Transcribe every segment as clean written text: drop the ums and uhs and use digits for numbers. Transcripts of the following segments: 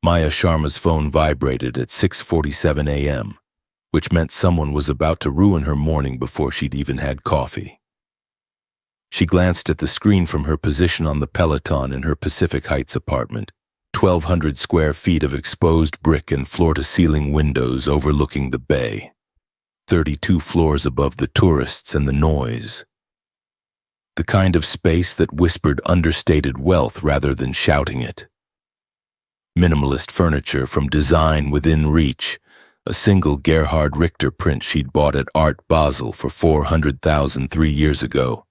Maya Sharma's phone vibrated at 6:47 a.m., which meant someone was about to ruin her morning before she'd even had coffee. She glanced at the screen from her position on the Peloton in her Pacific Heights apartment, 1,200 square feet of exposed brick and floor-to-ceiling windows overlooking the bay, 32 floors above the tourists and the noise. The kind of space that whispered understated wealth rather than shouting it. Minimalist furniture from design within reach, a single Gerhard Richter print she'd bought at Art Basel for $400,000 3 years ago,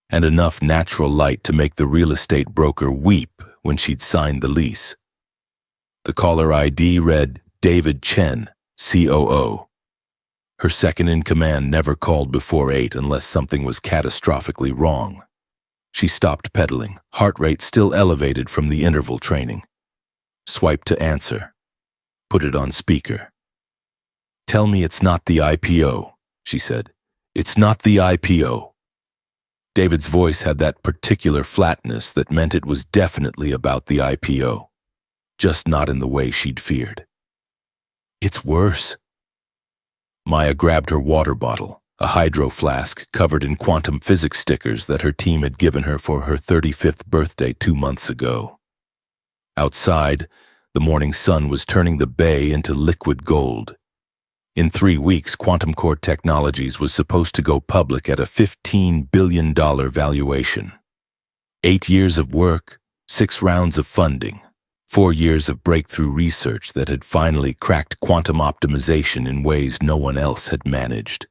and enough natural light to make the real estate broker weep when she'd signed the lease. The caller ID read David Chen, COO. Her second-in-command never called before 8 unless something was catastrophically wrong. She stopped pedaling, heart rate still elevated from the interval training. Swiped to answer. Put it on speaker. "Tell me it's not the IPO," she said. "It's not the IPO." David's voice had that particular flatness that meant it was definitely about the IPO, just not in the way she'd feared. "It's worse." Maya grabbed her water bottle, a hydro flask covered in quantum physics stickers that her team had given her for her 35th birthday 2 months ago. Outside, the morning sun was turning the bay into liquid gold. In 3 weeks, Quantum Core Technologies was supposed to go public at a $15 billion valuation. 8 years of work, 6 rounds of funding, 4 years of breakthrough research that had finally cracked quantum optimization in ways no one else had managed.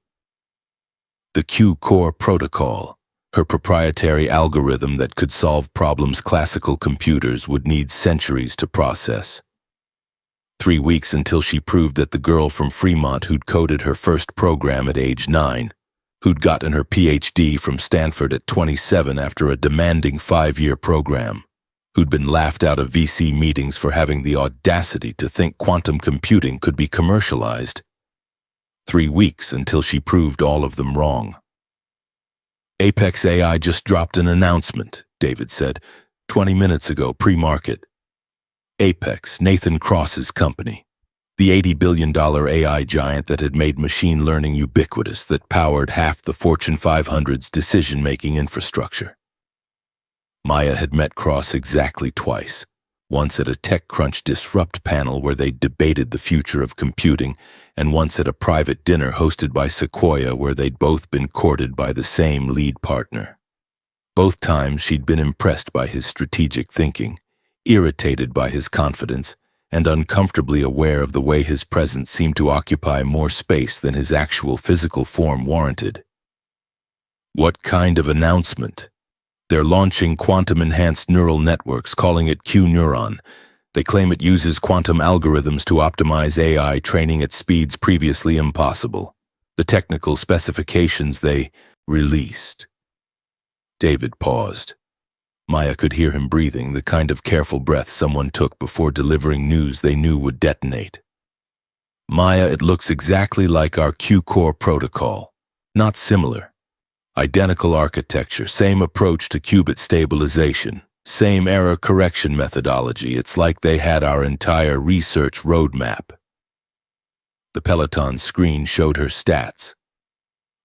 The Q-Core protocol, her proprietary algorithm that could solve problems classical computers would need centuries to process. 3 weeks until she proved that the girl from Fremont who'd coded her first program at age 9, who'd gotten her PhD from Stanford at 27 after a demanding 5-year program, who'd been laughed out of VC meetings for having the audacity to think quantum computing could be commercialized. 3 weeks until she proved all of them wrong. "Apex AI just dropped an announcement," David said, 20 minutes ago, pre-market. Apex, Nathan Cross's company, the $80 billion AI giant that had made machine learning ubiquitous, that powered half the Fortune 500's decision-making infrastructure. Maya had met Cross exactly twice, once at a TechCrunch Disrupt panel where they debated the future of computing, and once at a private dinner hosted by Sequoia where they'd both been courted by the same lead partner. Both times she'd been impressed by his strategic thinking, irritated by his confidence, and uncomfortably aware of the way his presence seemed to occupy more space than his actual physical form warranted. "What kind of announcement?" "They're launching quantum-enhanced neural networks, calling it Q-Neuron. They claim it uses quantum algorithms to optimize AI training at speeds previously impossible. The technical specifications they released." David paused. Maya could hear him breathing, the kind of careful breath someone took before delivering news they knew would detonate. "Maya, it looks exactly like our Q-Core protocol. Not similar. Identical architecture, same approach to qubit stabilization, same error correction methodology. It's like they had our entire research roadmap." The Peloton screen showed her stats.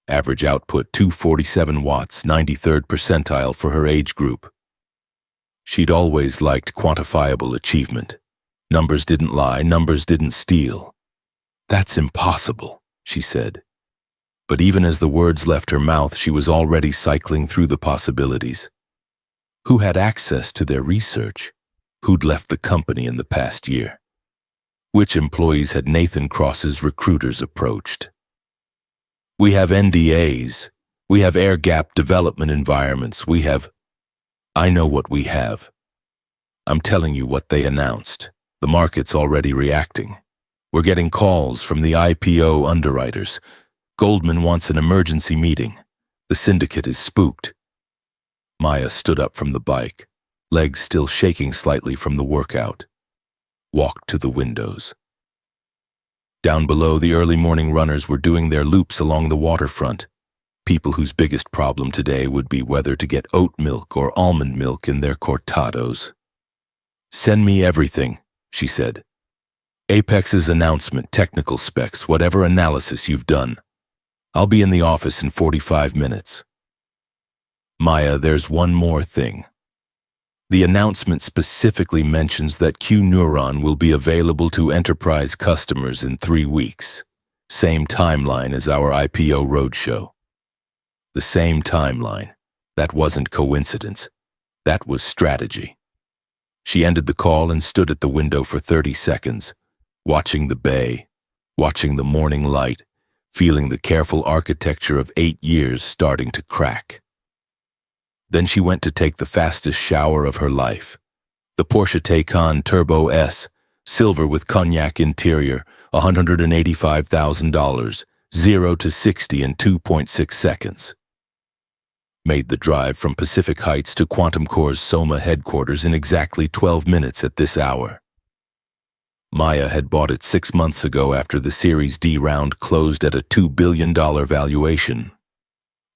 Average output 247 watts, 93rd percentile for her age group. She'd always liked quantifiable achievement. Numbers didn't lie, numbers didn't steal. "That's impossible," she said. But even as the words left her mouth, she was already cycling through the possibilities. Who had access to their research? Who'd left the company in the past year? Which employees had Nathan Cross's recruiters approached? "We have NDAs. We have air-gap development environments. We have..." "I know what we have. I'm telling you what they announced. The market's already reacting. We're getting calls from the IPO underwriters. Goldman wants an emergency meeting. The syndicate is spooked." Maya stood up from the bike, legs still shaking slightly from the workout. Walked to the windows. Down below, the early morning runners were doing their loops along the waterfront. People whose biggest problem today would be whether to get oat milk or almond milk in their cortados. "Send me everything," she said. Apex's announcement, technical specs, whatever analysis you've done. I'll be in the office in 45 minutes. Maya, there's one more thing. The announcement specifically mentions that Q-Neuron will be available to enterprise customers in 3 weeks. Same timeline as our IPO roadshow. The same timeline. That wasn't coincidence. That was strategy. She ended the call and stood at the window for 30 seconds, watching the bay, watching the morning light, feeling the careful architecture of 8 years starting to crack. Then she went to take the fastest shower of her life. The Porsche Taycan Turbo S, silver with cognac interior, $185,000, 0 to 60 in 2.6 seconds. Made the drive from Pacific Heights to Quantum Core's Soma headquarters in exactly 12 minutes at this hour. Maya had bought it 6 months ago after the Series D round closed at a $2 billion valuation.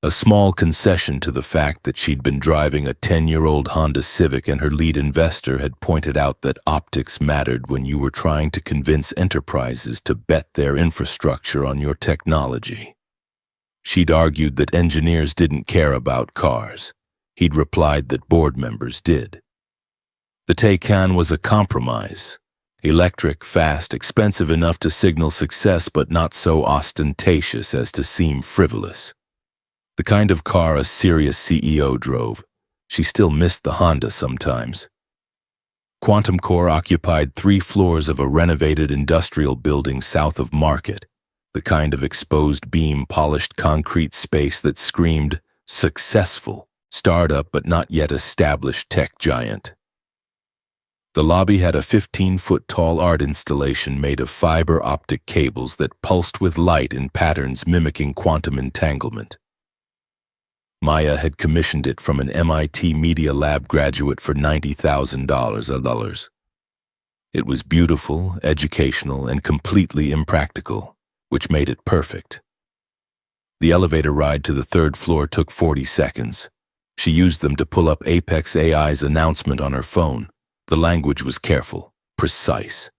A small concession to the fact that she'd been driving a 10-year-old Honda Civic and her lead investor had pointed out that optics mattered when you were trying to convince enterprises to bet their infrastructure on your technology. She'd argued that engineers didn't care about cars. He'd replied that board members did. The Taycan was a compromise. Electric, fast, expensive enough to signal success but not so ostentatious as to seem frivolous. The kind of car a serious CEO drove. She still missed the Honda sometimes. Quantum Core occupied 3 floors of a renovated industrial building south of Market, the kind of exposed beam polished concrete space that screamed successful, startup but not yet established tech giant. The lobby had a 15-foot-tall art installation made of fiber optic cables that pulsed with light in patterns mimicking quantum entanglement. Maya had commissioned it from an MIT Media Lab graduate for $90,000. It was beautiful, educational, and completely impractical, which made it perfect. The elevator ride to the 3rd floor took 40 seconds. She used them to pull up Apex AI's announcement on her phone. The language was careful, precise.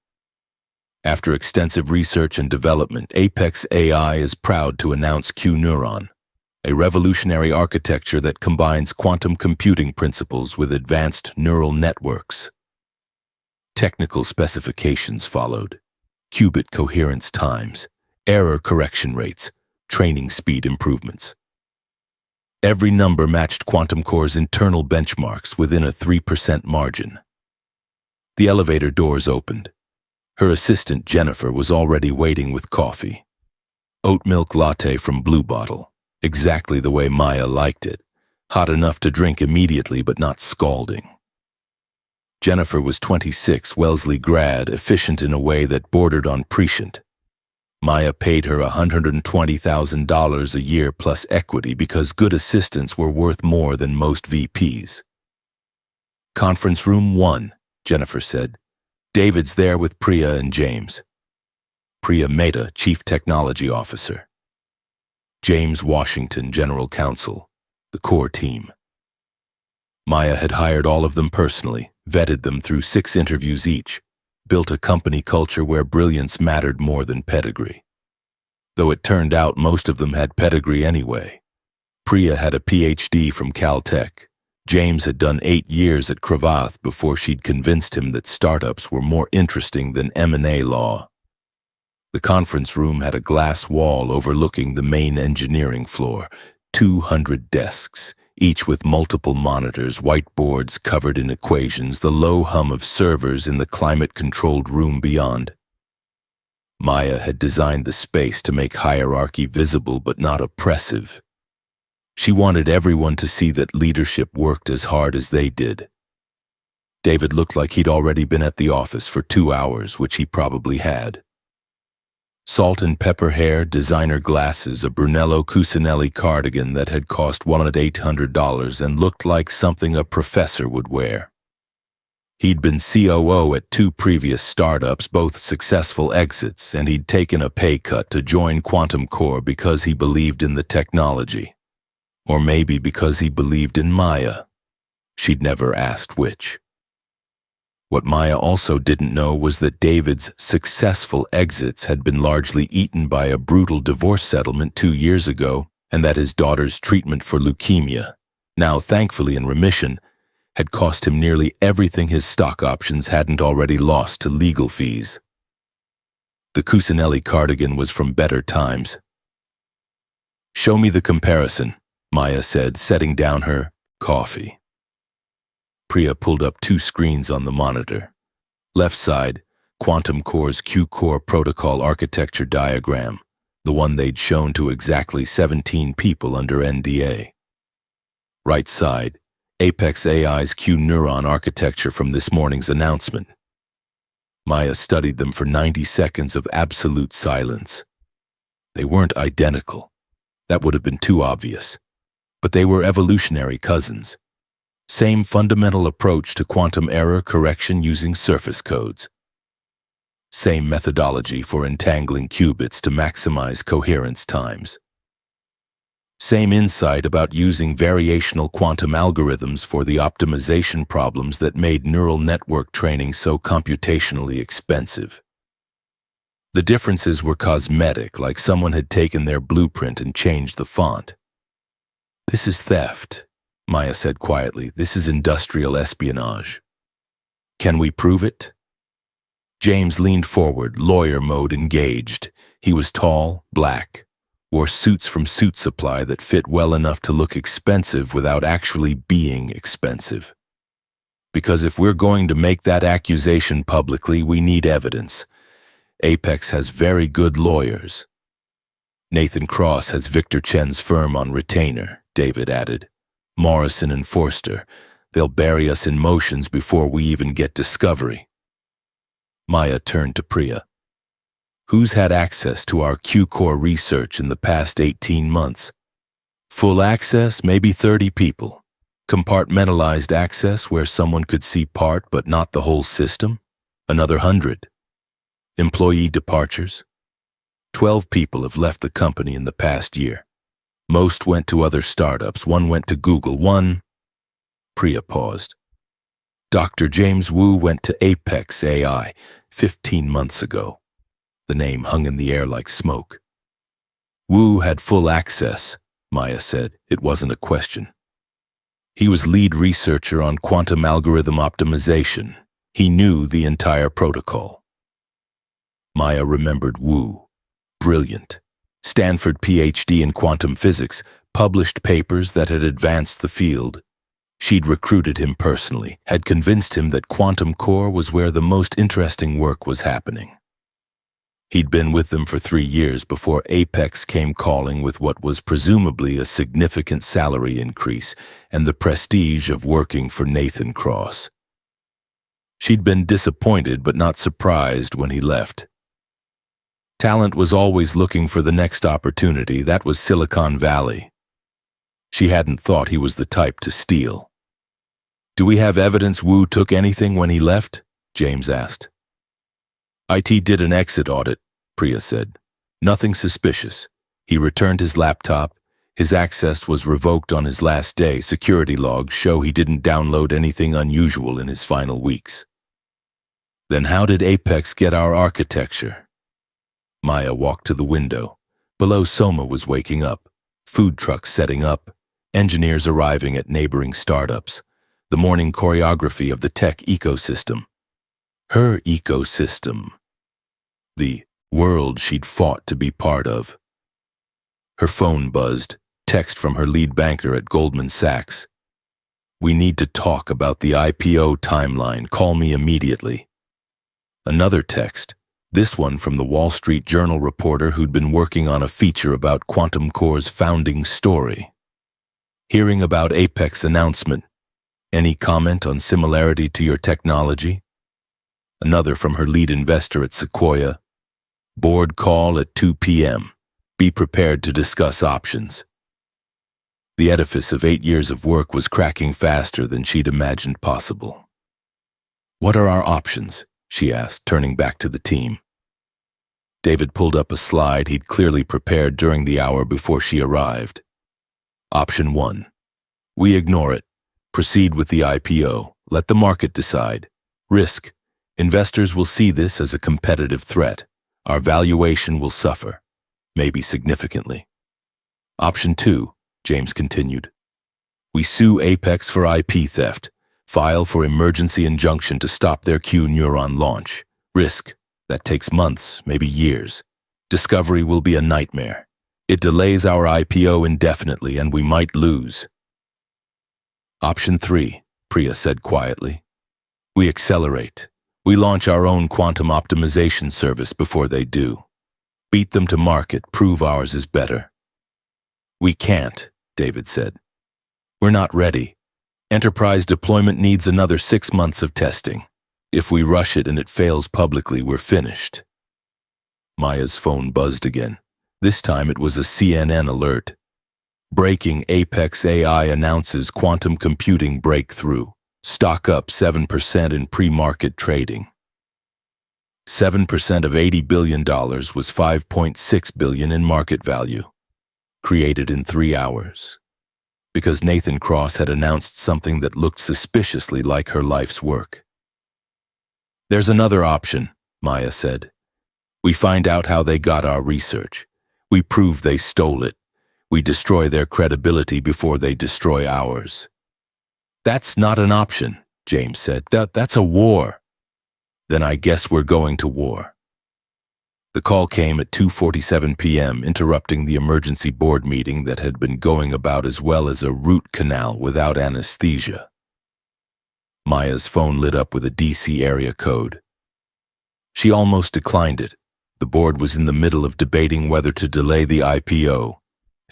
After extensive research and development, Apex AI is proud to announce Q-Neuron, a revolutionary architecture that combines quantum computing principles with advanced neural networks. Technical specifications followed: qubit coherence times, error correction rates, training speed improvements. Every number matched Quantum Core's internal benchmarks within a 3% margin. The elevator doors opened. Her assistant, Jennifer, was already waiting with coffee. Oat milk latte from Blue Bottle. Exactly the way Maya liked it, hot enough to drink immediately but not scalding. Jennifer was 26, Wellesley grad, efficient in a way that bordered on prescient. Maya paid her $120,000 a year plus equity because good assistants were worth more than most VPs. Conference room 1, Jennifer said. David's there with Priya and James. Priya Mehta, Chief Technology Officer. James Washington, General Counsel, the core team. Maya had hired all of them personally, vetted them through 6 interviews each, built a company culture where brilliance mattered more than pedigree. Though it turned out most of them had pedigree anyway. Priya had a PhD from Caltech. James had done 8 years at Cravath before she'd convinced him that startups were more interesting than M&A law. The conference room had a glass wall overlooking the main engineering floor, 200 desks, each with multiple monitors, whiteboards covered in equations, the low hum of servers in the climate-controlled room beyond. Maya had designed the space to make hierarchy visible but not oppressive. She wanted everyone to see that leadership worked as hard as they did. David looked like he'd already been at the office for 2 hours, which he probably had. Salt and pepper hair, designer glasses, a Brunello Cucinelli cardigan that had cost $1,800 and looked like something a professor would wear. He'd been COO at 2 previous startups, both successful exits, and he'd taken a pay cut to join Quantum Core because he believed in the technology. Or maybe because he believed in Maya. She'd never asked which. What Maya also didn't know was that David's successful exits had been largely eaten by a brutal divorce settlement 2 years ago, and that his daughter's treatment for leukemia, now thankfully in remission, had cost him nearly everything his stock options hadn't already lost to legal fees. The Cusinelli cardigan was from better times. "Show me the comparison," Maya said, setting down her coffee. Priya pulled up 2 screens on the monitor. Left side, Quantum Core's Q-Core protocol architecture diagram, the one they'd shown to exactly 17 people under NDA. Right side, Apex AI's Q-Neuron architecture from this morning's announcement. Maya studied them for 90 seconds of absolute silence. They weren't identical. That would have been too obvious. But they were evolutionary cousins. Same fundamental approach to quantum error correction using surface codes. Same methodology for entangling qubits to maximize coherence times. Same insight about using variational quantum algorithms for the optimization problems that made neural network training so computationally expensive. The differences were cosmetic, like someone had taken their blueprint and changed the font. "This is theft," Maya said quietly. "This is industrial espionage." "Can we prove it?" James leaned forward, lawyer mode engaged. He was tall, black, wore suits from Suit Supply that fit well enough to look expensive without actually being expensive. "Because if we're going to make that accusation publicly, we need evidence. Apex has very good lawyers." "Nathan Cross has Victor Chen's firm on retainer," David added. "Morrison and Forster. They'll bury us in motions before we even get discovery." Maya turned to Priya. "Who's had access to our Q-Core research in the past 18 months? Full access, maybe 30 people. Compartmentalized access where someone could see part but not the whole system? Another 100. Employee departures? 12 people have left the company in the past year. Most went to other startups. 1 went to Google. 1... Priya paused. "Dr. James Wu went to Apex AI 15 months ago." The name hung in the air like smoke. "Wu had full access," Maya said. It wasn't a question. "He was lead researcher on quantum algorithm optimization. He knew the entire protocol." Maya remembered Wu. Brilliant. Stanford PhD in quantum physics, published papers that had advanced the field. She'd recruited him personally, had convinced him that Quantum Core was where the most interesting work was happening. He'd been with them for 3 years before Apex came calling with what was presumably a significant salary increase and the prestige of working for Nathan Cross. She'd been disappointed but not surprised when he left. Talent was always looking for the next opportunity. That was Silicon Valley. She hadn't thought he was the type to steal. "Do we have evidence Wu took anything when he left?" James asked. "IT did an exit audit," Priya said. "Nothing suspicious. He returned his laptop. His access was revoked on his last day. Security logs show he didn't download anything unusual in his final weeks." "Then how did Apex get our architecture?" Maya walked to the window. Below, Soma was waking up. Food trucks setting up. Engineers arriving at neighboring startups. The morning choreography of the tech ecosystem. Her ecosystem. The world she'd fought to be part of. Her phone buzzed. Text from her lead banker at Goldman Sachs. "We need to talk about the IPO timeline. Call me immediately." Another text. This one from the Wall Street Journal reporter who'd been working on a feature about Quantum Core's founding story. "Hearing about Apex announcement. Any comment on similarity to your technology?" Another from her lead investor at Sequoia. "Board call at 2 p.m. Be prepared to discuss options." The edifice of 8 years of work was cracking faster than she'd imagined possible. "What are our options?" she asked, turning back to the team. David pulled up a slide he'd clearly prepared during the hour before she arrived. Option 1. We ignore it. Proceed with the IPO. Let the market decide. Risk. Investors will see this as a competitive threat. Our valuation will suffer, maybe significantly. Option 2, James continued. We sue Apex for IP theft, file for emergency injunction to stop their Q-neuron launch. Risk. That takes months, maybe years. Discovery will be a nightmare. It delays our IPO indefinitely and we might lose. Option 3, Priya said quietly. We accelerate. We launch our own quantum optimization service before they do. Beat them to market, prove ours is better. We can't, David said. We're not ready. Enterprise deployment needs another 6 months of testing. If we rush it and it fails publicly, we're finished. Maya's phone buzzed again. This time it was a CNN alert. Breaking: Apex AI announces quantum computing breakthrough. Stock up 7% in pre-market trading. 7% of $80 billion was $5.6 billion in market value. Created in 3 hours. Because Nathan Cross had announced something that looked suspiciously like her life's work. There's another option, Maya said. We find out how they got our research. We prove they stole it. We destroy their credibility before they destroy ours. That's not an option, James said. That's a war. Then I guess we're going to war. The call came at 2:47 p.m., interrupting the emergency board meeting that had been going about as well as a root canal without anesthesia. Maya's phone lit up with a DC area code. She almost declined it. The board was in the middle of debating whether to delay the IPO,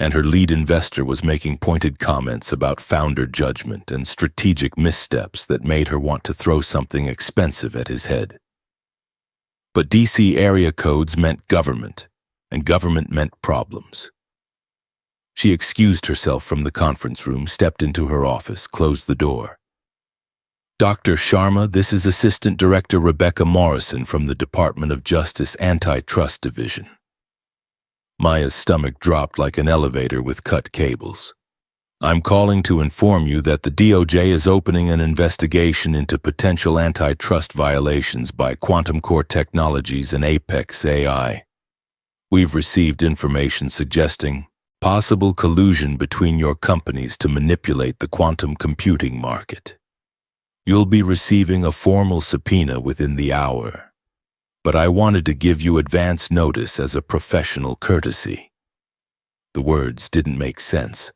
and her lead investor was making pointed comments about founder judgment and strategic missteps that made her want to throw something expensive at his head. But DC area codes meant government, and government meant problems. She excused herself from the conference room, stepped into her office, closed the door. Dr. Sharma, this is Assistant Director Rebecca Morrison from the Department of Justice Antitrust Division. Maya's stomach dropped like an elevator with cut cables. I'm calling to inform you that the DOJ is opening an investigation into potential antitrust violations by Quantum Core Technologies and Apex AI. We've received information suggesting possible collusion between your companies to manipulate the quantum computing market. You'll be receiving a formal subpoena within the hour, but I wanted to give you advance notice as a professional courtesy. The words didn't make sense.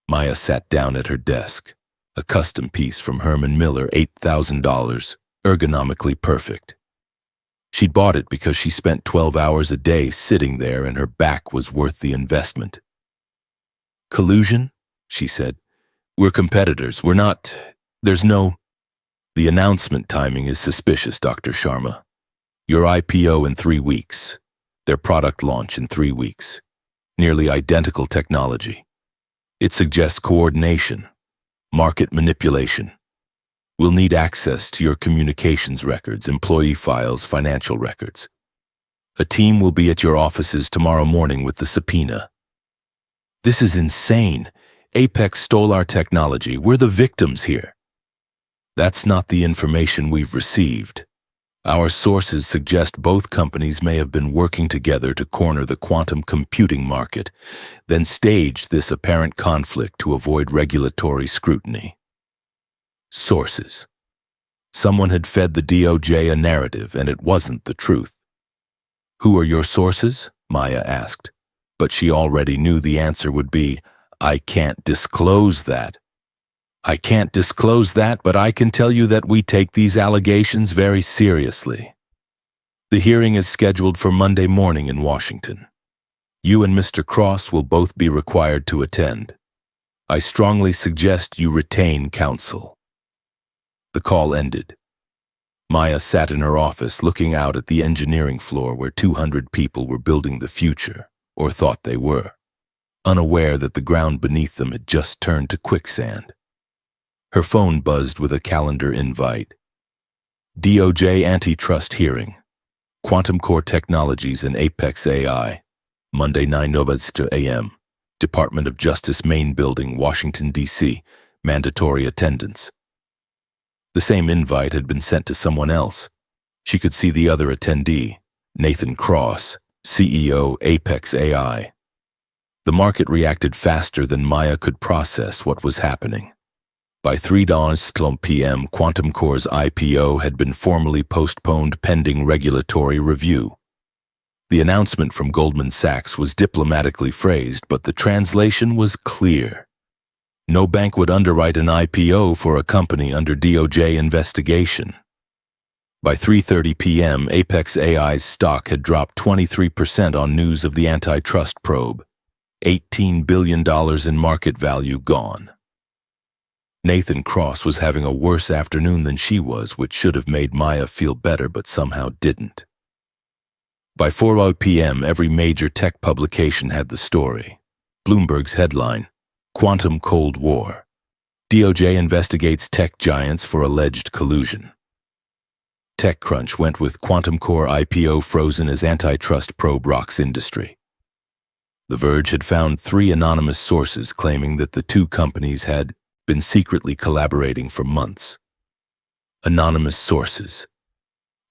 Maya sat down at her desk, a custom piece from Herman Miller, $8,000, ergonomically perfect. She'd bought it because she spent 12 hours a day sitting there and her back was worth the investment. Collusion? She said. We're competitors. We're not... There's no... The announcement timing is suspicious, Dr. Sharma. Your IPO in 3 weeks. Their product launch in 3 weeks. Nearly identical technology. It suggests coordination, market manipulation. We'll need access to your communications records, employee files, financial records. A team will be at your offices tomorrow morning with the subpoena. This is insane. Apex stole our technology. We're the victims here. That's not the information we've received. Our sources suggest both companies may have been working together to corner the quantum computing market, then stage this apparent conflict to avoid regulatory scrutiny. Sources. Someone had fed the DOJ a narrative, and it wasn't the truth. Who are your sources? Maya asked, but she already knew the answer would be, I can't disclose that. I can't disclose that, but I can tell you that we take these allegations very seriously. The hearing is scheduled for Monday morning in Washington. You and Mr. Cross will both be required to attend. I strongly suggest you retain counsel. The call ended. Maya sat in her office looking out at the engineering floor where 200 people were building the future, or thought they were, unaware that the ground beneath them had just turned to quicksand. Her phone buzzed with a calendar invite. DOJ antitrust hearing. Quantum Core Technologies and Apex AI. Monday 9:00 a.m. Department of Justice Main Building, Washington, D.C. Mandatory attendance. The same invite had been sent to someone else. She could see the other attendee, Nathan Cross, CEO, Apex AI. The market reacted faster than Maya could process what was happening. By 3:00 p.m., Quantum Core's IPO had been formally postponed pending regulatory review. The announcement from Goldman Sachs was diplomatically phrased, but the translation was clear. No bank would underwrite an IPO for a company under DOJ investigation. By 3:30 p.m., Apex AI's stock had dropped 23% on news of the antitrust probe. $18 billion in market value gone. Nathan Cross was having a worse afternoon than she was, which should have made Maya feel better but somehow didn't. By 4:00 p.m., every major tech publication had the story. Bloomberg's headline, Quantum Cold War. DOJ investigates tech giants for alleged collusion. TechCrunch went with Quantum Core IPO frozen as antitrust probe rocks industry. The Verge had found 3 anonymous sources claiming that the two companies had been secretly collaborating for months. Anonymous sources.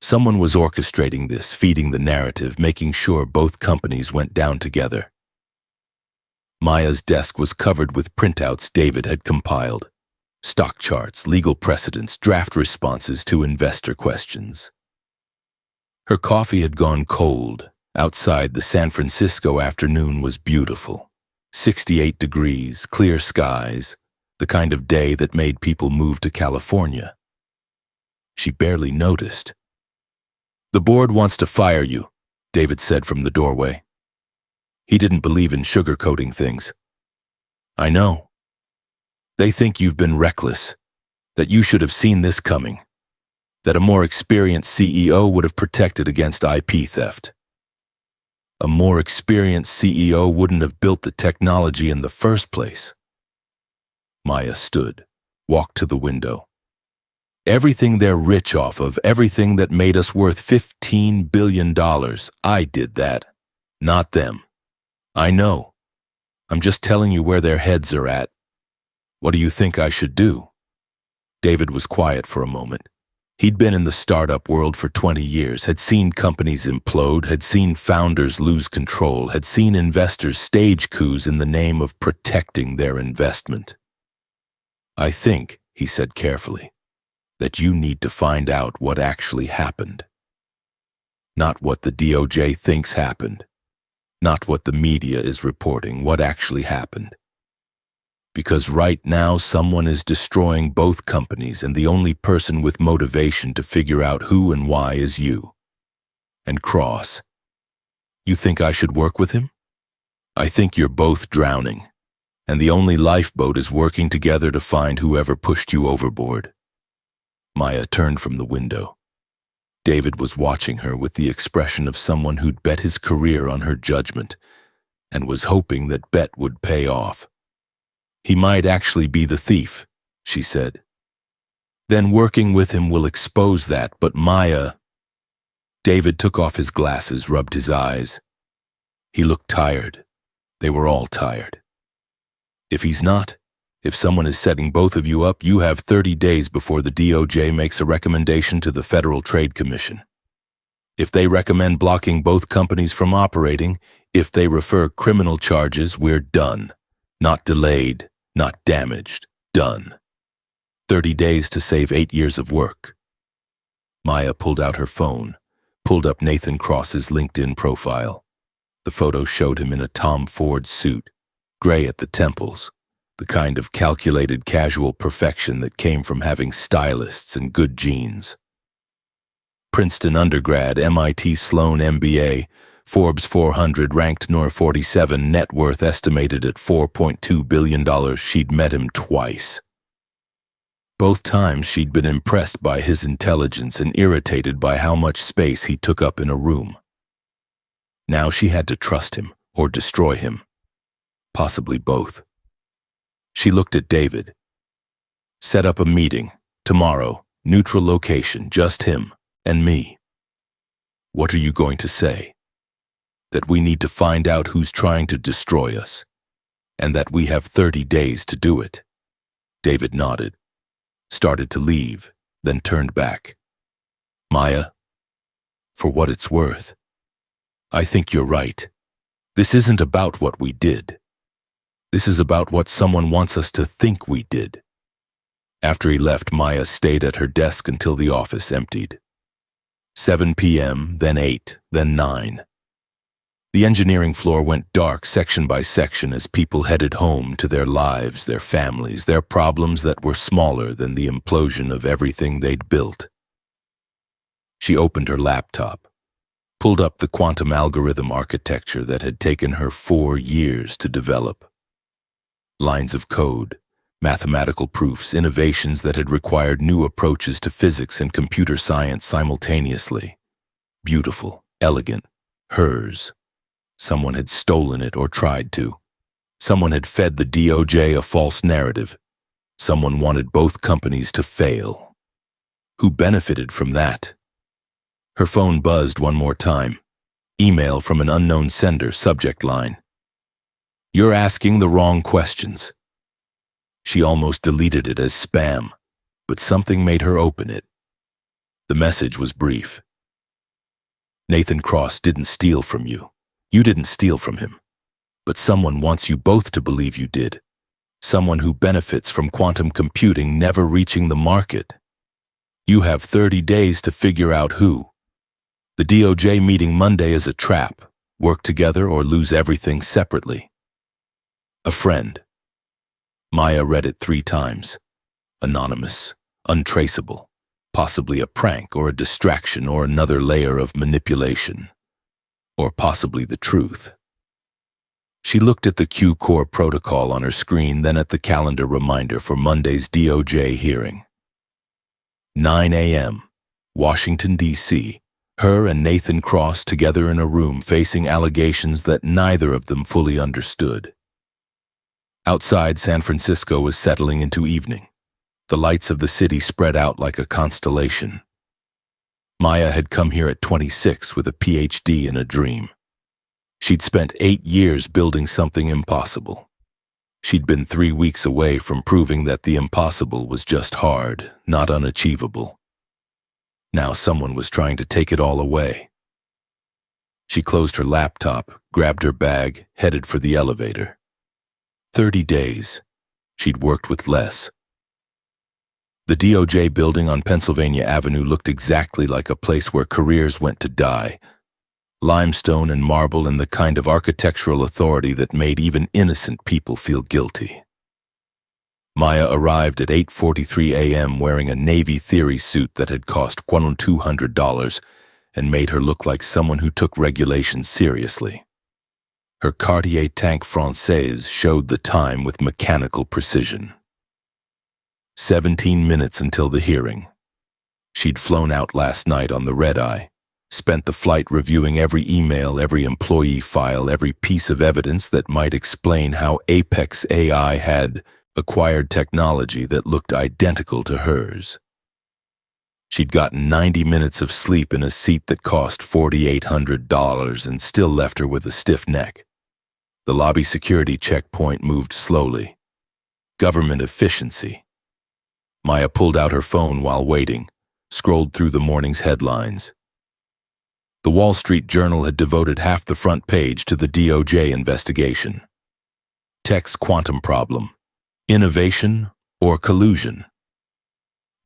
Someone was orchestrating this, feeding the narrative, making sure both companies went down together. Maya's desk was covered with printouts David had compiled. Stock charts, legal precedents, draft responses to investor questions. Her coffee had gone cold. Outside, the San Francisco afternoon was beautiful. 68 degrees, clear skies, the kind of day that made people move to California. She barely noticed. "The board wants to fire you," David said from the doorway. He didn't believe in sugarcoating things. "I know. They think you've been reckless, that you should have seen this coming, that a more experienced CEO would have protected against IP theft. A more experienced CEO wouldn't have built the technology in the first place." Maya stood, walked to the window. "Everything they're rich off of, everything that made us worth $15 billion, I did that, not them. I know. I'm just telling you where their heads are at. What do you think I should do?" David was quiet for a moment. He'd been in the startup world for 20 years, had seen companies implode, had seen founders lose control, had seen investors stage coups in the name of protecting their investment. "I think," he said carefully, "that you need to find out what actually happened. Not what the DOJ thinks happened. Not what the media is reporting, what actually happened. Because right now someone is destroying both companies, and the only person with motivation to figure out who and why is you. And Cross. You think I should work with him? I think you're both drowning, and the only lifeboat is working together to find whoever pushed you overboard." Maya turned from the window. David was watching her with the expression of someone who'd bet his career on her judgment and was hoping that bet would pay off. "He might actually be the thief," she said. "Then working with him will expose that, but Maya—" David took off his glasses, rubbed his eyes. He looked tired. They were all tired. "If he's not, if someone is setting both of you up, you have 30 days before the DOJ makes a recommendation to the Federal Trade Commission. If they recommend blocking both companies from operating, if they refer criminal charges, we're done. Not delayed. Not damaged. Done. 30 days to save 8 years of work." Maya pulled out her phone, pulled up Nathan Cross's LinkedIn profile. The photo showed him in a Tom Ford suit, gray at the temples, the kind of calculated casual perfection that came from having stylists and good genes. Princeton undergrad, MIT Sloan MBA, Forbes 400 ranked nor 47, net worth estimated at $4.2 billion. She'd met him twice. Both times she'd been impressed by his intelligence and irritated by how much space he took up in a room. Now she had to trust him or destroy him. Possibly both. She looked at David. "Set up a meeting, tomorrow, neutral location, just him and me." "What are you going to say?" "That we need to find out who's trying to destroy us, and that we have 30 days to do it." David nodded, started to leave, then turned back. Maya, for what it's worth, I think you're right. This isn't about what we did. This is about what someone wants us to think we did. After he left, Maya stayed at her desk until the office emptied. 7 p.m., then 8, then 9. The engineering floor went dark section by section as people headed home to their lives, their families, their problems that were smaller than the implosion of everything they'd built. She opened her laptop, pulled up the quantum algorithm architecture that had taken her 4 years to develop. Lines of code, mathematical proofs, innovations that had required new approaches to physics and computer science simultaneously. Beautiful, elegant, hers. Someone had stolen it or tried to. Someone had fed the DOJ a false narrative. Someone wanted both companies to fail. Who benefited from that? Her phone buzzed one more time. Email from an unknown sender, subject line. You're asking the wrong questions. She almost deleted it as spam, but something made her open it. The message was brief. Nathan Cross didn't steal from you. You didn't steal from him. But someone wants you both to believe you did. Someone who benefits from quantum computing never reaching the market. You have 30 days to figure out who. The DOJ meeting Monday is a trap. Work together or lose everything separately. A friend. Maya read it 3 times. Anonymous, untraceable, possibly a prank or a distraction or another layer of manipulation. Or possibly the truth. She looked at the Q-Core protocol on her screen, then at the calendar reminder for Monday's DOJ hearing. 9 a.m., Washington, D.C., her and Nathan Cross together in a room facing allegations that neither of them fully understood. Outside, San Francisco was settling into evening. The lights of the city spread out like a constellation. Maya had come here at 26 with a PhD in a dream. She'd spent 8 years building something impossible. She'd been 3 weeks away from proving that the impossible was just hard, not unachievable. Now someone was trying to take it all away. She closed her laptop, grabbed her bag, headed for the elevator. 30 days. She'd worked with less. The DOJ building on Pennsylvania Avenue looked exactly like a place where careers went to die. Limestone and marble and the kind of architectural authority that made even innocent people feel guilty. Maya arrived at 8:43 a.m. wearing a Navy theory suit that had cost $200 and made her look like someone who took regulations seriously. Her Cartier Tank Française showed the time with mechanical precision. 17 minutes until the hearing. She'd flown out last night on the red-eye, spent the flight reviewing every email, every employee file, every piece of evidence that might explain how Apex AI had acquired technology that looked identical to hers. She'd gotten 90 minutes of sleep in a seat that cost $4,800 and still left her with a stiff neck. The lobby security checkpoint moved slowly. Government efficiency. Maya pulled out her phone while waiting, scrolled through the morning's headlines. The Wall Street Journal had devoted half the front page to the DOJ investigation. Tech's quantum problem. Innovation or collusion?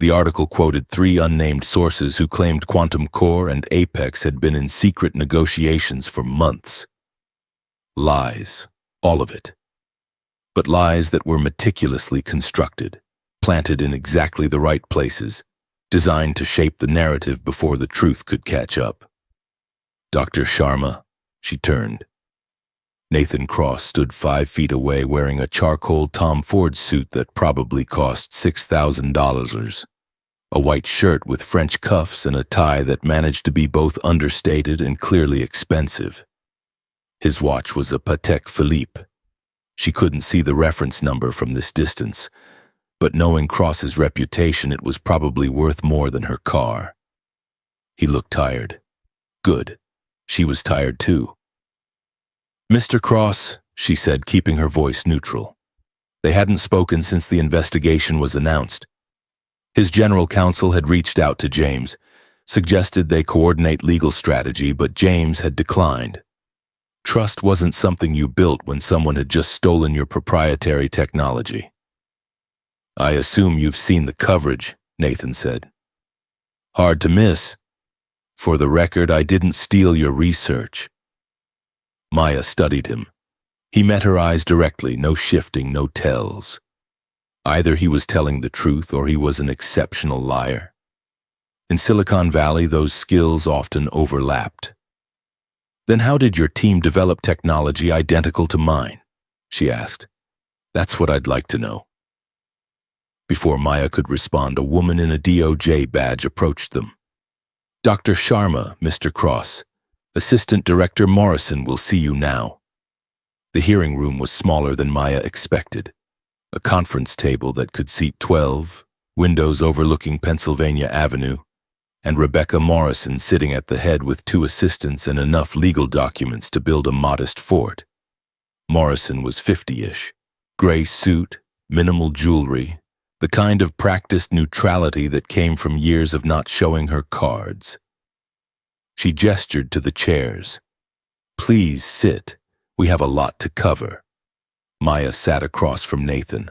The article quoted 3 unnamed sources who claimed Quantum Core and Apex had been in secret negotiations for months. Lies, all of it. But lies that were meticulously constructed, planted in exactly the right places, designed to shape the narrative before the truth could catch up. Dr. Sharma, she turned. Nathan Cross stood 5 feet away wearing a charcoal Tom Ford suit that probably cost $6,000. A white shirt with French cuffs and a tie that managed to be both understated and clearly expensive. His watch was a Patek Philippe. She couldn't see the reference number from this distance, but knowing Cross's reputation, it was probably worth more than her car. He looked tired. Good. She was tired too. Mr. Cross, she said, keeping her voice neutral. They hadn't spoken since the investigation was announced. His general counsel had reached out to James, suggested they coordinate legal strategy, but James had declined. Trust wasn't something you built when someone had just stolen your proprietary technology. "I assume you've seen the coverage," Nathan said. "Hard to miss. For the record, I didn't steal your research." Maya studied him. He met her eyes directly, no shifting, no tells. Either he was telling the truth or he was an exceptional liar. In Silicon Valley, those skills often overlapped. "Then how did your team develop technology identical to mine?" she asked. "That's what I'd like to know." Before Maya could respond, a woman in a DOJ badge approached them. "Dr. Sharma, Mr. Cross. Assistant Director Morrison will see you now." The hearing room was smaller than Maya expected. A conference table that could seat 12, windows overlooking Pennsylvania Avenue, and Rebecca Morrison sitting at the head with 2 assistants and enough legal documents to build a modest fort. Morrison was 50-ish, gray suit, minimal jewelry, the kind of practiced neutrality that came from years of not showing her cards. She gestured to the chairs. "Please sit. We have a lot to cover." Maya sat across from Nathan,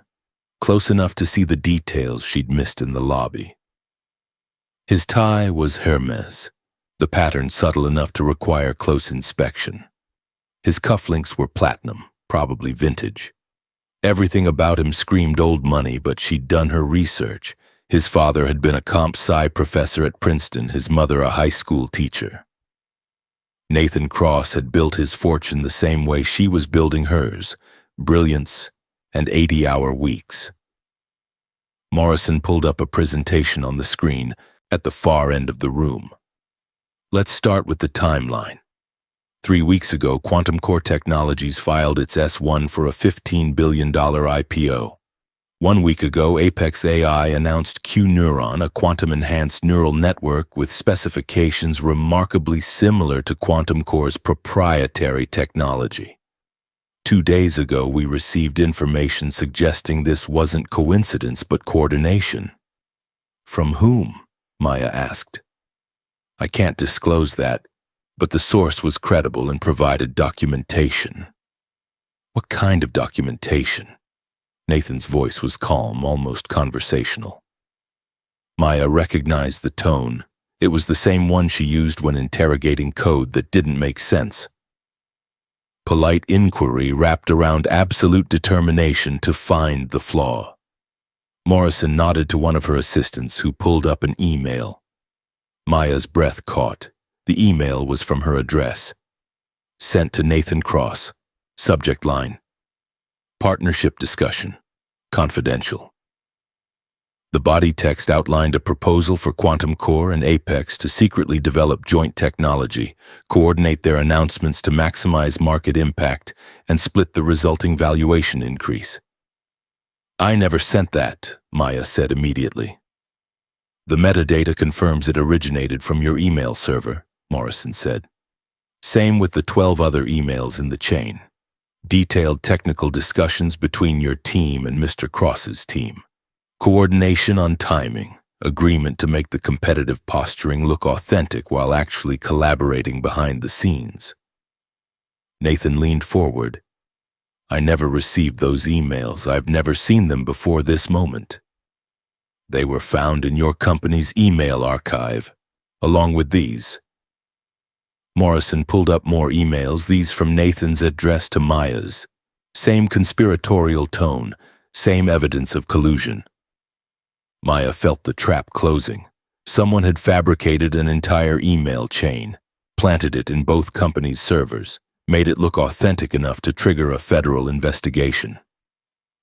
close enough to see the details she'd missed in the lobby. His tie was Hermes, the pattern subtle enough to require close inspection. His cufflinks were platinum, probably vintage. Everything about him screamed old money, but she'd done her research. His father had been a comp sci professor at Princeton, his mother a high school teacher. Nathan Cross had built his fortune the same way she was building hers, brilliance and 80-hour weeks. Morrison pulled up a presentation on the screen at the far end of the room. "Let's start with the timeline. 3 weeks ago, Quantum Core Technologies filed its S1 for a $15 billion IPO. 1 week ago, Apex AI announced Q-Neuron, a quantum-enhanced neural network with specifications remarkably similar to Quantum Core's proprietary technology. 2 days ago, we received information suggesting this wasn't coincidence but coordination." "From whom?" Maya asked. "I can't disclose that, but the source was credible and provided documentation." "What kind of documentation?" Nathan's voice was calm, almost conversational. Maya recognized the tone. It was the same one she used when interrogating code that didn't make sense. Polite inquiry wrapped around absolute determination to find the flaw. Morrison nodded to one of her assistants, who pulled up an email. Maya's breath caught. The email was from her address. Sent to Nathan Cross. Subject line: Partnership discussion. Confidential. The body text outlined a proposal for Quantum Core and Apex to secretly develop joint technology, coordinate their announcements to maximize market impact, and split the resulting valuation increase. "I never sent that," Maya said immediately. "The metadata confirms it originated from your email server," Morrison said. "Same with the 12 other emails in the chain. Detailed technical discussions between your team and Mr. Cross's team. Coordination on timing, agreement to make the competitive posturing look authentic while actually collaborating behind the scenes." Nathan leaned forward. "I never received those emails. I've never seen them before this moment." "They were found in your company's email archive, along with these." Morrison pulled up more emails, these from Nathan's address to Maya's. Same conspiratorial tone, same evidence of collusion. Maya felt the trap closing. Someone had fabricated an entire email chain, planted it in both companies' servers, made it look authentic enough to trigger a federal investigation.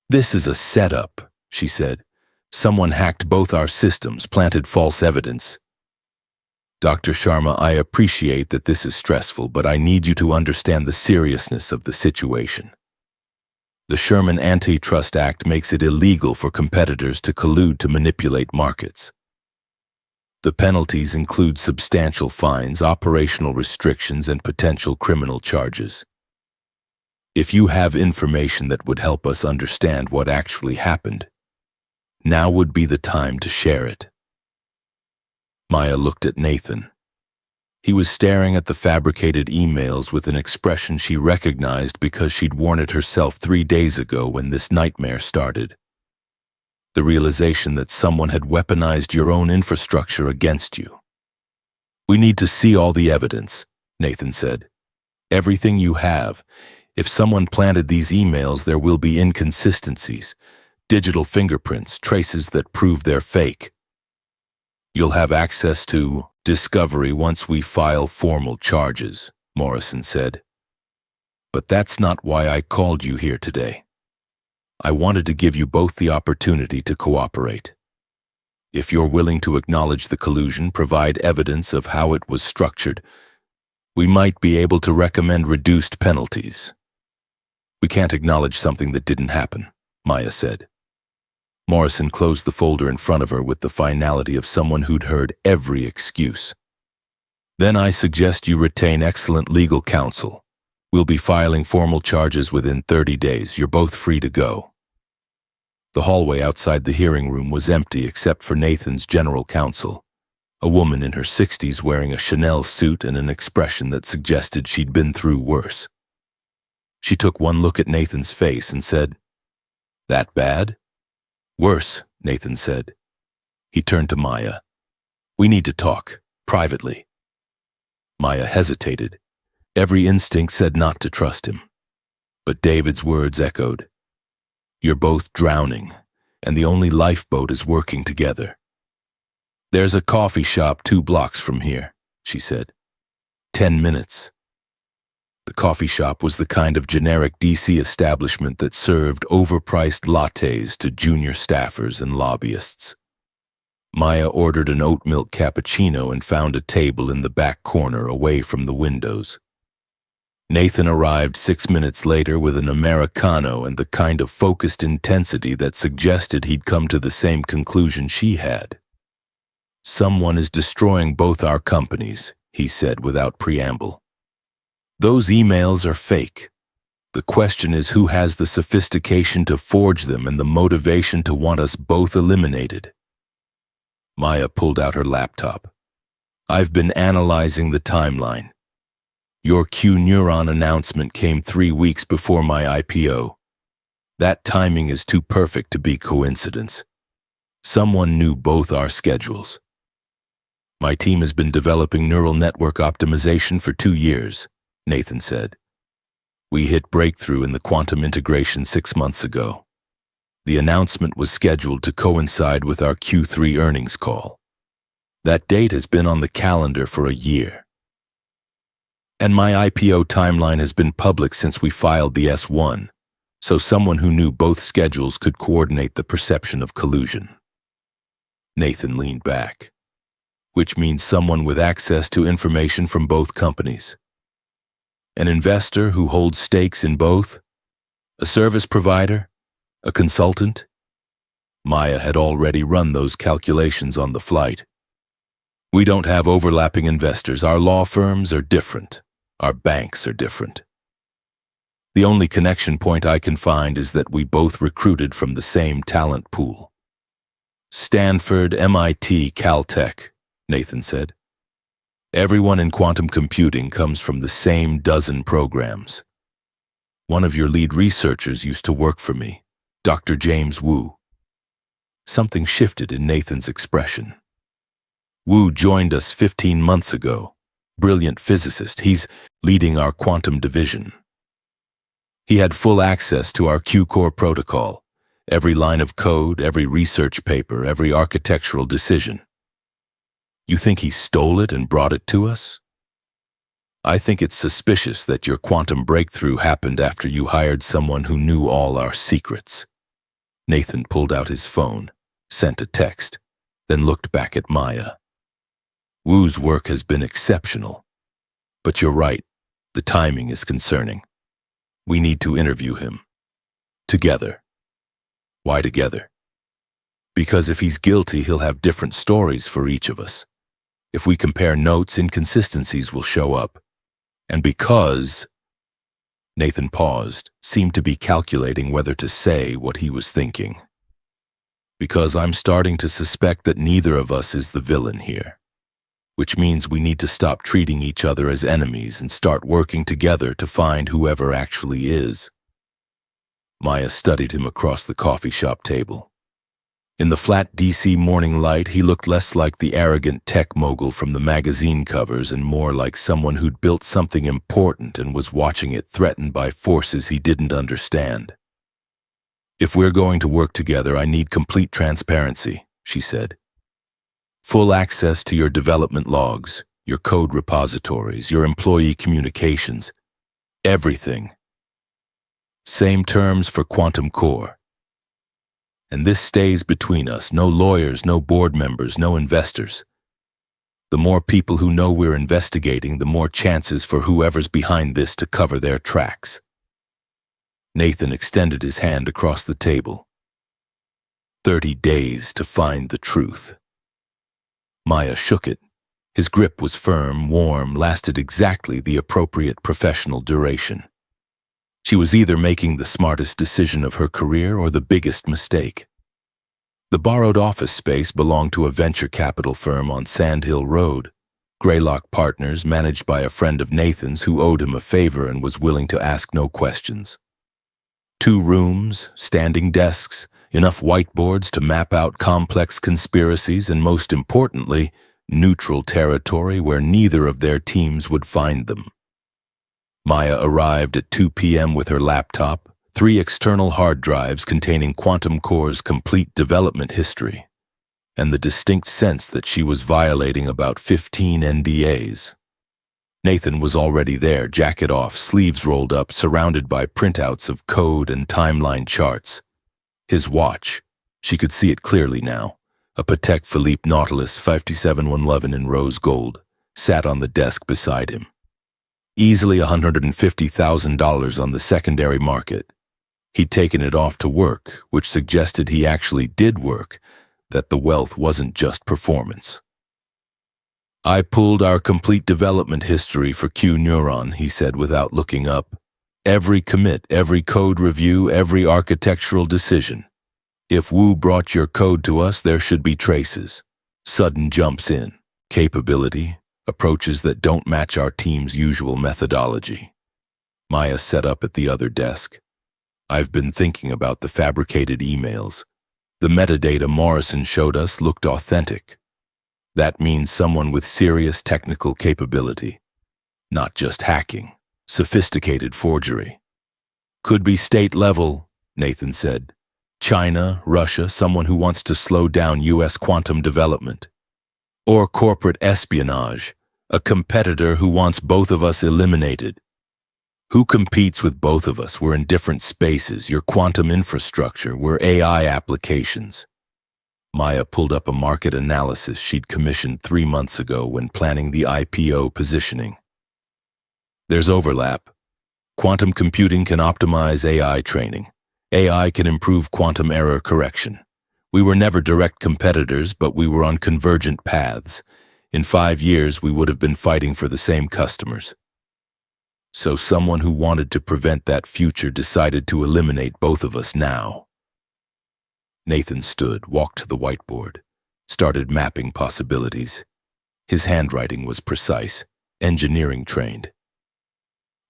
"This is a setup," she said. "Someone hacked both our systems, planted false evidence." "Dr. Sharma, I appreciate that this is stressful, but I need you to understand the seriousness of the situation. The Sherman Antitrust Act makes it illegal for competitors to collude to manipulate markets. The penalties include substantial fines, operational restrictions, and potential criminal charges. If you have information that would help us understand what actually happened." Now would be the time to share it. Maya looked at Nathan. He was staring at the fabricated emails with an expression she recognized because she'd worn it herself 3 days ago when this nightmare started. The realization that someone had weaponized your own infrastructure against you. "We need to see all the evidence," Nathan said. "Everything you have. If someone planted these emails, there will be inconsistencies, digital fingerprints, traces that prove they're fake. You'll have access to discovery once we file formal charges," Morrison said. "But that's not why I called you here today. I wanted to give you both the opportunity to cooperate. If you're willing to acknowledge the collusion, provide evidence of how it was structured, we might be able to recommend reduced penalties." "We can't acknowledge something that didn't happen," Maya said. Morrison closed the folder in front of her with the finality of someone who'd heard every excuse. "Then I suggest you retain excellent legal counsel. We'll be filing formal charges within 30 days. You're both free to go." The hallway outside the hearing room was empty except for Nathan's general counsel, a woman in her 60s wearing a Chanel suit and an expression that suggested she'd been through worse. She took one look at Nathan's face and said, "That bad?" "Worse," Nathan said. He turned to Maya. "We need to talk, privately." Maya hesitated. Every instinct said not to trust him. But David's words echoed. "You're both drowning, and the only lifeboat is working together." "There's a coffee shop 2 blocks from here," she said. 10 minutes. The coffee shop was the kind of generic DC establishment that served overpriced lattes to junior staffers and lobbyists. Maya ordered an oat milk cappuccino and found a table in the back corner away from the windows. Nathan arrived 6 minutes later with an Americano and the kind of focused intensity that suggested he'd come to the same conclusion she had. "Someone is destroying both our companies," he said without preamble. "Those emails are fake. The question is who has the sophistication to forge them and the motivation to want us both eliminated." Maya pulled out her laptop. "I've been analyzing the timeline. Your Q-Neuron announcement came 3 weeks before my IPO. That timing is too perfect to be coincidence. Someone knew both our schedules. My team has been developing neural network optimization for 2 years. Nathan said. "We hit breakthrough in the quantum integration 6 months ago. The announcement was scheduled to coincide with our Q3 earnings call. That date has been on the calendar for a year. And my IPO timeline has been public since we filed the S1, so someone who knew both schedules could coordinate the perception of collusion." Nathan leaned back. "Which means someone with access to information from both companies. An investor who holds stakes in both? A service provider? A consultant?" Maya had already run those calculations on the flight. "We don't have overlapping investors. Our law firms are different. Our banks are different. The only connection point I can find is that we both recruited from the same talent pool. Stanford, MIT, Caltech," Nathan said. "Everyone in quantum computing comes from the same dozen programs. One of your lead researchers used to work for me, Dr. James Wu." Something shifted in Nathan's expression. "Wu joined us 15 months ago. Brilliant physicist. He's leading our quantum division. He had full access to our Q-core protocol, every line of code, every research paper, every architectural decision. You think he stole it and brought it to us? I think it's suspicious that your quantum breakthrough happened after you hired someone who knew all our secrets." Nathan pulled out his phone, sent a text, then looked back at Maya. "Wu's work has been exceptional. But you're right, the timing is concerning. We need to interview him. Together." "Why together?" "Because if he's guilty, he'll have different stories for each of us. If we compare notes, inconsistencies will show up. And because—" Nathan paused, seemed to be calculating whether to say what he was thinking. Because I'm starting to suspect that neither of us is the villain here. Which means we need to stop treating each other as enemies and start working together to find whoever actually is. Maya studied him across the coffee shop table. In the flat DC morning light, he looked less like the arrogant tech mogul from the magazine covers and more like someone who'd built something important and was watching it threatened by forces he didn't understand. If we're going to work together, I need complete transparency, she said. Full access to your development logs, your code repositories, your employee communications, everything. Same terms for Quantum Core. And this stays between us, no lawyers, no board members, no investors. The more people who know we're investigating, the more chances for whoever's behind this to cover their tracks. Nathan extended his hand across the table. 30 days to find the truth. Maya shook it. His grip was firm, warm, lasted exactly the appropriate professional duration. She was either making the smartest decision of her career or the biggest mistake. The borrowed office space belonged to a venture capital firm on Sand Hill Road, Greylock Partners, managed by a friend of Nathan's who owed him a favor and was willing to ask no questions. 2 rooms, standing desks, enough whiteboards to map out complex conspiracies, and most importantly, neutral territory where neither of their teams would find them. Maya arrived at 2 p.m. with her laptop, 3 external hard drives containing Quantum Core's complete development history, and the distinct sense that she was violating about 15 NDAs. Nathan was already there, jacket off, sleeves rolled up, surrounded by printouts of code and timeline charts. His watch, she could see it clearly now, a Patek Philippe Nautilus 57111 in rose gold, sat on the desk beside him. Easily $150,000 on the secondary market. He'd taken it off to work, which suggested he actually did work, that the wealth wasn't just performance. I pulled our complete development history for Q-Neuron, he said without looking up. Every commit, every code review, every architectural decision. If Wu brought your code to us, there should be traces. Sudden jumps in, capability, approaches that don't match our team's usual methodology. Maya sat up at the other desk. I've been thinking about the fabricated emails. The metadata Morrison showed us looked authentic. That means someone with serious technical capability. Not just hacking, sophisticated forgery. Could be state level, Nathan said. China, Russia, someone who wants to slow down U.S. quantum development. Or corporate espionage, a competitor who wants both of us eliminated. Who competes with both of us? We're in different spaces, your quantum infrastructure, we're AI applications. Maya pulled up a market analysis she'd commissioned 3 months ago when planning the IPO positioning. There's overlap. Quantum computing can optimize AI training. AI can improve quantum error correction. We were never direct competitors, but we were on convergent paths. In 5 years, we would have been fighting for the same customers. So someone who wanted to prevent that future decided to eliminate both of us now. Nathan stood, walked to the whiteboard, started mapping possibilities. His handwriting was precise, engineering trained.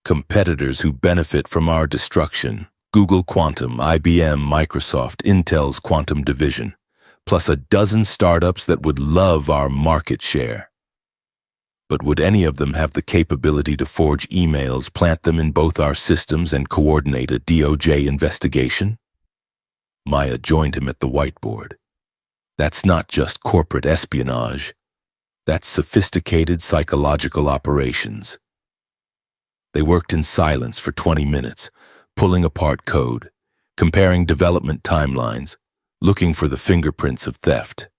Competitors who benefit from our destruction. Google Quantum, IBM, Microsoft, Intel's quantum division, plus a dozen startups that would love our market share. But would any of them have the capability to forge emails, plant them in both our systems, and coordinate a DOJ investigation? Maya joined him at the whiteboard. That's not just corporate espionage. That's sophisticated psychological operations. They worked in silence for 20 minutes, pulling apart code, comparing development timelines, looking for the fingerprints of theft.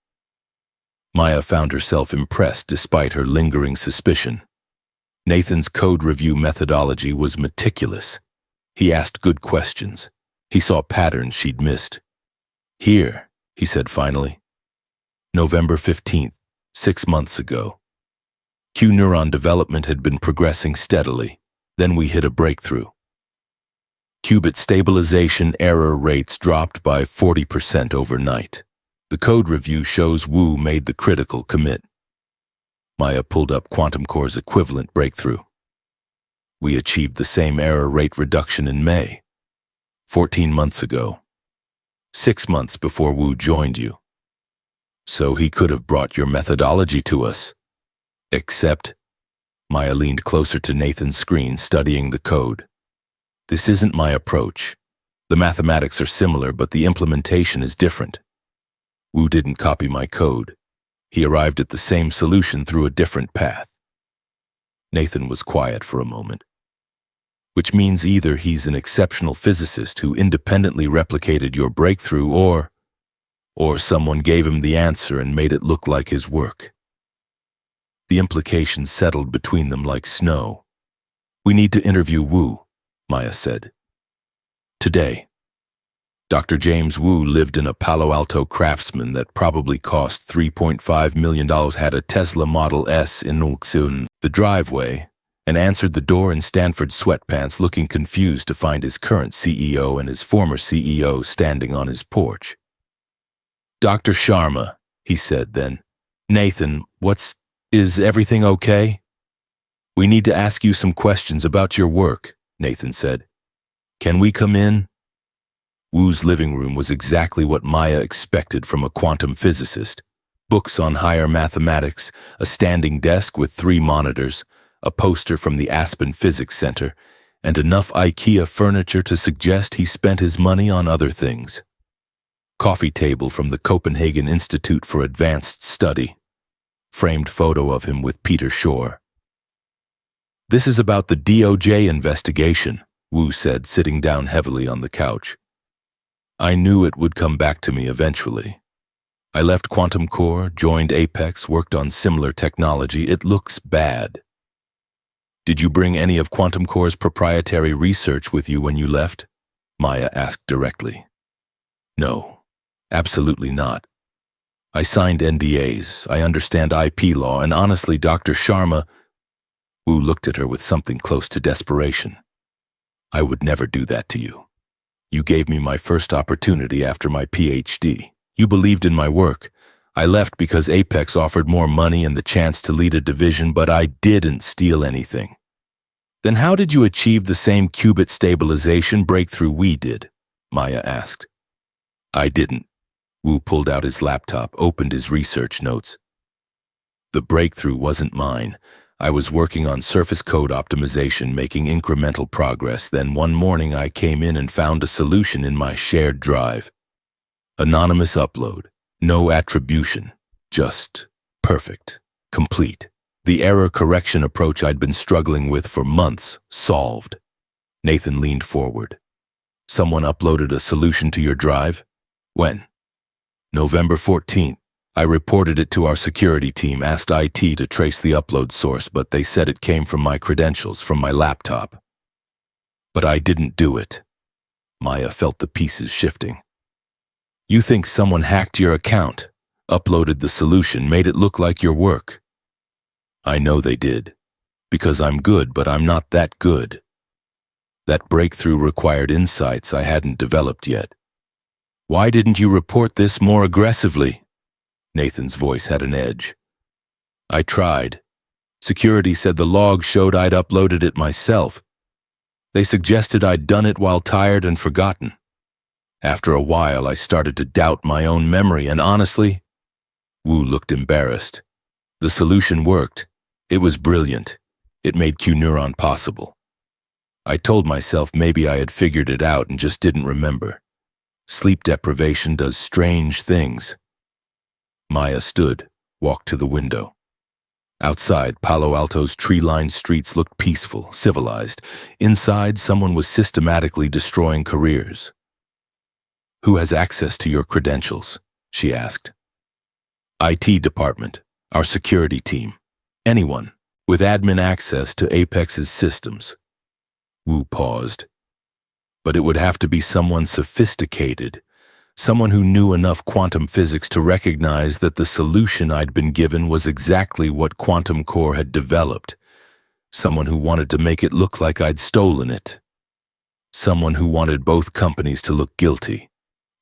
Maya found herself impressed despite her lingering suspicion. Nathan's code review methodology was meticulous. He asked good questions. He saw patterns she'd missed. Here, he said finally. November 15th, 6 months ago. Q-Neuron development had been progressing steadily. Then we hit a breakthrough. Qubit stabilization error rates dropped by 40% overnight. The code review shows Wu made the critical commit. Maya pulled up Quantum Core's equivalent breakthrough. We achieved the same error rate reduction in May, 14 months ago, 6 months before Wu joined you. So he could have brought your methodology to us. Except, Maya leaned closer to Nathan's screen, studying the code. This isn't my approach. The mathematics are similar, but the implementation is different. Wu didn't copy my code. He arrived at the same solution through a different path. Nathan was quiet for a moment. Which means either he's an exceptional physicist who independently replicated your breakthrough, or someone gave him the answer and made it look like his work. The implications settled between them like snow. We need to interview Wu, Maya said. Today. Dr. James Wu lived in a Palo Alto Craftsman that probably cost $3.5 million, had a Tesla Model S in the driveway, and answered the door in Stanford sweatpants, looking confused to find his current CEO and his former CEO standing on his porch. Dr. Sharma, he said then. Nathan, is everything okay? We need to ask you some questions about your work, Nathan said. Can we come in? Wu's living room was exactly what Maya expected from a quantum physicist. Books on higher mathematics, a standing desk with 3 monitors, a poster from the Aspen Physics Center, and enough IKEA furniture to suggest he spent his money on other things. Coffee table from the Copenhagen Institute for Advanced Study. Framed photo of him with Peter Shore. This is about the DOJ investigation, Wu said, sitting down heavily on the couch. I knew it would come back to me eventually. I left Quantum Core, joined Apex, worked on similar technology. It looks bad. Did you bring any of Quantum Core's proprietary research with you when you left? Maya asked directly. No, absolutely not. I signed NDAs, I understand IP law, and honestly, Dr. Sharma, Wu looked at her with something close to desperation. I would never do that to you. You gave me my first opportunity after my PhD. You believed in my work. I left because Apex offered more money and the chance to lead a division, but I didn't steal anything. Then how did you achieve the same qubit stabilization breakthrough we did? Maya asked. I didn't. Wu pulled out his laptop, opened his research notes. The breakthrough wasn't mine. I was working on surface code optimization, making incremental progress. Then one morning I came in and found a solution in my shared drive. Anonymous upload, no attribution, just perfect, complete. The error correction approach I'd been struggling with for months, solved. Nathan leaned forward. Someone uploaded a solution to your drive? When? November 14th. I reported it to our security team, asked IT to trace the upload source, but they said it came from my credentials, from my laptop. But I didn't do it. Maya felt the pieces shifting. You think someone hacked your account, uploaded the solution, made it look like your work? I know they did, because I'm good, but I'm not that good. That breakthrough required insights I hadn't developed yet. Why didn't you report this more aggressively? Nathan's voice had an edge. I tried. Security said the log showed I'd uploaded it myself. They suggested I'd done it while tired and forgotten. After a while, I started to doubt my own memory, and honestly, Wu looked embarrassed. The solution worked. It was brilliant. It made Q-Neuron possible. I told myself maybe I had figured it out and just didn't remember. Sleep deprivation does strange things. Maya stood, walked to the window. Outside, Palo Alto's tree-lined streets looked peaceful, civilized. Inside, someone was systematically destroying careers. Who has access to your credentials? She asked. IT department, our security team. Anyone with admin access to Apex's systems. Wu paused. But it would have to be someone sophisticated, someone who knew enough quantum physics to recognize that the solution I'd been given was exactly what Quantum Core had developed. Someone who wanted to make it look like I'd stolen it. Someone who wanted both companies to look guilty,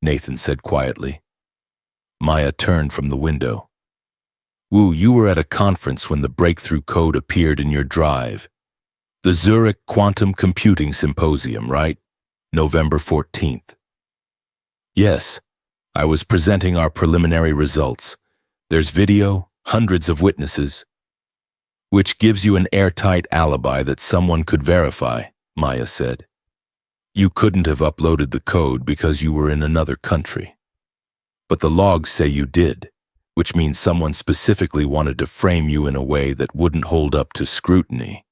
Nathan said quietly. Maya turned from the window. Wu, you were at a conference when the breakthrough code appeared in your drive. The Zurich Quantum Computing Symposium, right? November 14th. Yes, I was presenting our preliminary results. There's video, hundreds of witnesses, which gives you an airtight alibi that someone could verify, Maya said. You couldn't have uploaded the code because you were in another country. But the logs say you did, which means someone specifically wanted to frame you in a way that wouldn't hold up to scrutiny.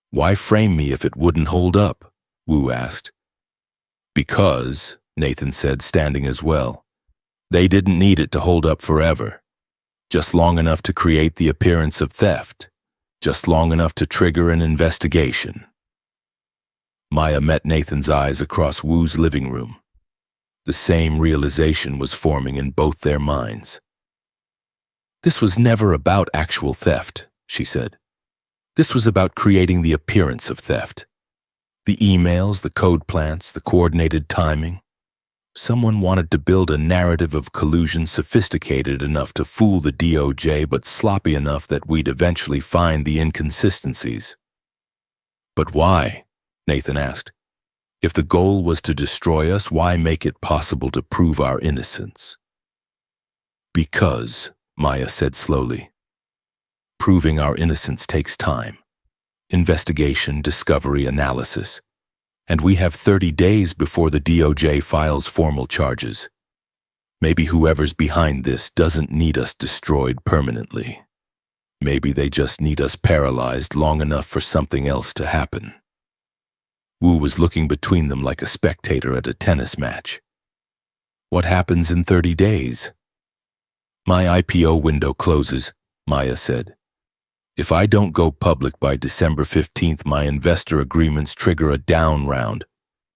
Why frame me if it wouldn't hold up? Wu asked. Because, Nathan said, standing as well, they didn't need it to hold up forever. Just long enough to create the appearance of theft. Just long enough to trigger an investigation. Maya met Nathan's eyes across Wu's living room. The same realization was forming in both their minds. This was never about actual theft, she said. This was about creating the appearance of theft. The emails, the code plants, the coordinated timing. Someone wanted to build a narrative of collusion sophisticated enough to fool the DOJ but sloppy enough that we'd eventually find the inconsistencies. But why? Nathan asked. If the goal was to destroy us, why make it possible to prove our innocence? Because, Maya said slowly, proving our innocence takes time. Investigation, discovery, analysis. And we have 30 days before the DOJ files formal charges. Maybe whoever's behind this doesn't need us destroyed permanently. Maybe they just need us paralyzed long enough for something else to happen. Wu was looking between them like a spectator at a tennis match. What happens in 30 days? My IPO window closes, Maya said. If I don't go public by December 15th, my investor agreements trigger a down round.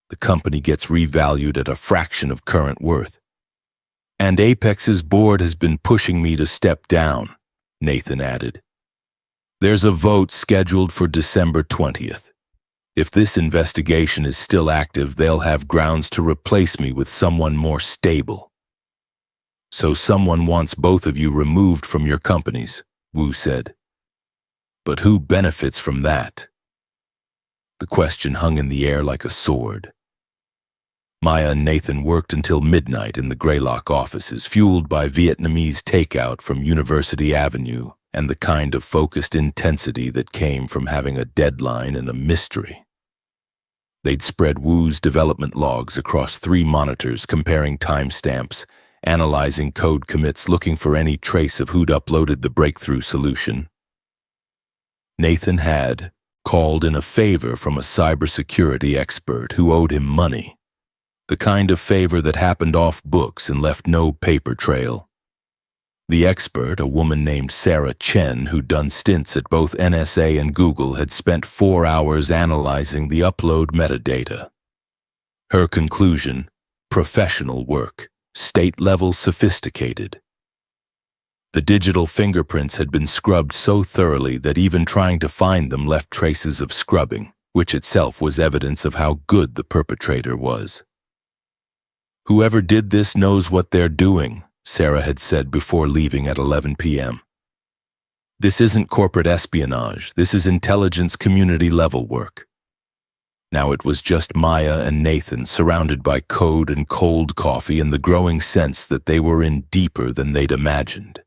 The company gets revalued at a fraction of current worth. And Apex's board has been pushing me to step down, Nathan added. There's a vote scheduled for December 20th. If this investigation is still active, they'll have grounds to replace me with someone more stable. So someone wants both of you removed from your companies, Wu said. But who benefits from that? The question hung in the air like a sword. Maya and Nathan worked until midnight in the Greylock offices, fueled by Vietnamese takeout from University Avenue and the kind of focused intensity that came from having a deadline and a mystery. They'd spread Wu's development logs across 3 monitors, comparing timestamps, analyzing code commits, looking for any trace of who'd uploaded the breakthrough solution. Nathan had called in a favor from a cybersecurity expert who owed him money, the kind of favor that happened off books and left no paper trail. The expert, a woman named Sarah Chen, who'd done stints at both NSA and Google, had spent 4 hours analyzing the upload metadata. Her conclusion: professional work, state-level sophisticated. The digital fingerprints had been scrubbed so thoroughly that even trying to find them left traces of scrubbing, which itself was evidence of how good the perpetrator was. Whoever did this knows what they're doing, Sarah had said before leaving at 11 p.m. This isn't corporate espionage, this is intelligence community level work. Now it was just Maya and Nathan, surrounded by code and cold coffee, and the growing sense that they were in deeper than they'd imagined.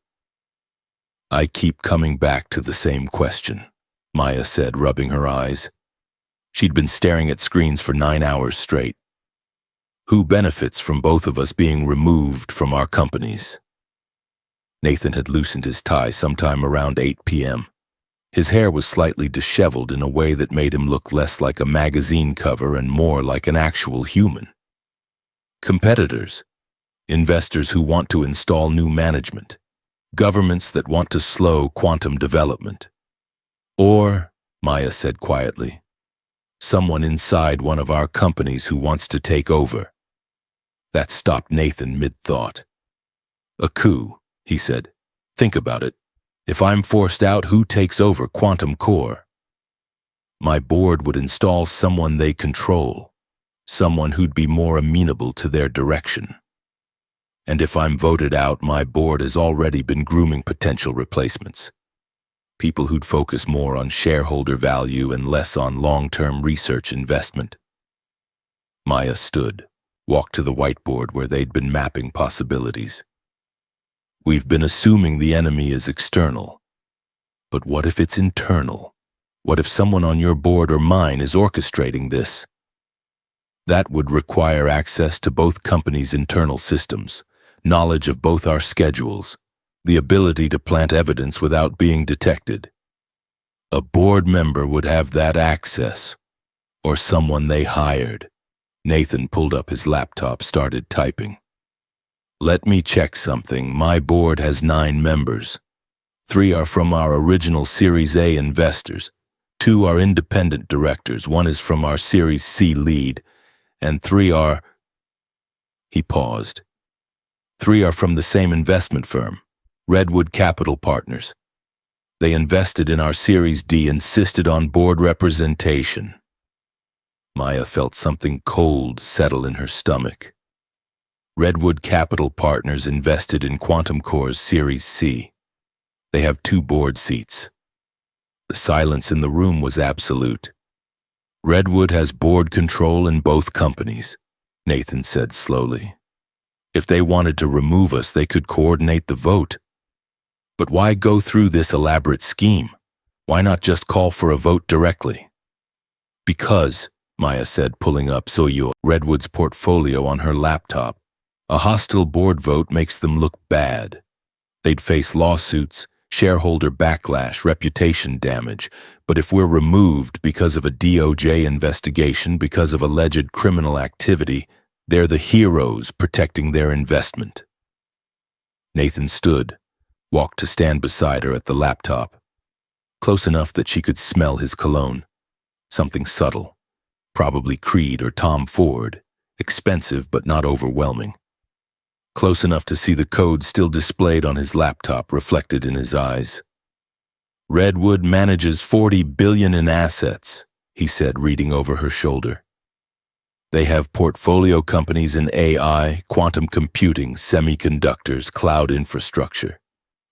I keep coming back to the same question, Maya said, rubbing her eyes. She'd been staring at screens for 9 hours straight. Who benefits from both of us being removed from our companies? Nathan had loosened his tie sometime around 8 p.m. His hair was slightly disheveled in a way that made him look less like a magazine cover and more like an actual human. Competitors, investors who want to install new management, governments that want to slow quantum development. Or, Maya said quietly, someone inside one of our companies who wants to take over. That stopped Nathan mid-thought. A coup, he said. Think about it. If I'm forced out, who takes over Quantum Core? My board would install someone they control, someone who'd be more amenable to their direction. And if I'm voted out, my board has already been grooming potential replacements. People who'd focus more on shareholder value and less on long-term research investment. Maya stood, walked to the whiteboard where they'd been mapping possibilities. We've been assuming the enemy is external. But what if it's internal? What if someone on your board or mine is orchestrating this? That would require access to both companies' internal systems, knowledge of both our schedules, the ability to plant evidence without being detected. A board member would have that access, or someone they hired. Nathan pulled up his laptop, started typing. Let me check something. My board has 9 members. 3 are from our original Series A investors. 2 are independent directors. 1 is from our Series C lead. And 3 are... He paused. 3 are from the same investment firm, Redwood Capital Partners. They invested in our Series D, insisted on board representation. Maya felt something cold settle in her stomach. Redwood Capital Partners invested in Quantum Core's Series C. They have 2 board seats. The silence in the room was absolute. Redwood has board control in both companies, Nathan said slowly. If they wanted to remove us, they could coordinate the vote. But why go through this elaborate scheme? Why not just call for a vote directly? Because, Maya said, pulling up Redwood's portfolio on her laptop, a hostile board vote makes them look bad. They'd face lawsuits, shareholder backlash, reputation damage. But if we're removed because of a DOJ investigation, because of alleged criminal activity, they're the heroes protecting their investment. Nathan stood, walked to stand beside her at the laptop, close enough that she could smell his cologne. Something subtle, probably Creed or Tom Ford, expensive but not overwhelming. Close enough to see the code still displayed on his laptop reflected in his eyes. Redwood manages $40 billion in assets, he said, reading over her shoulder. They have portfolio companies in AI, quantum computing, semiconductors, cloud infrastructure.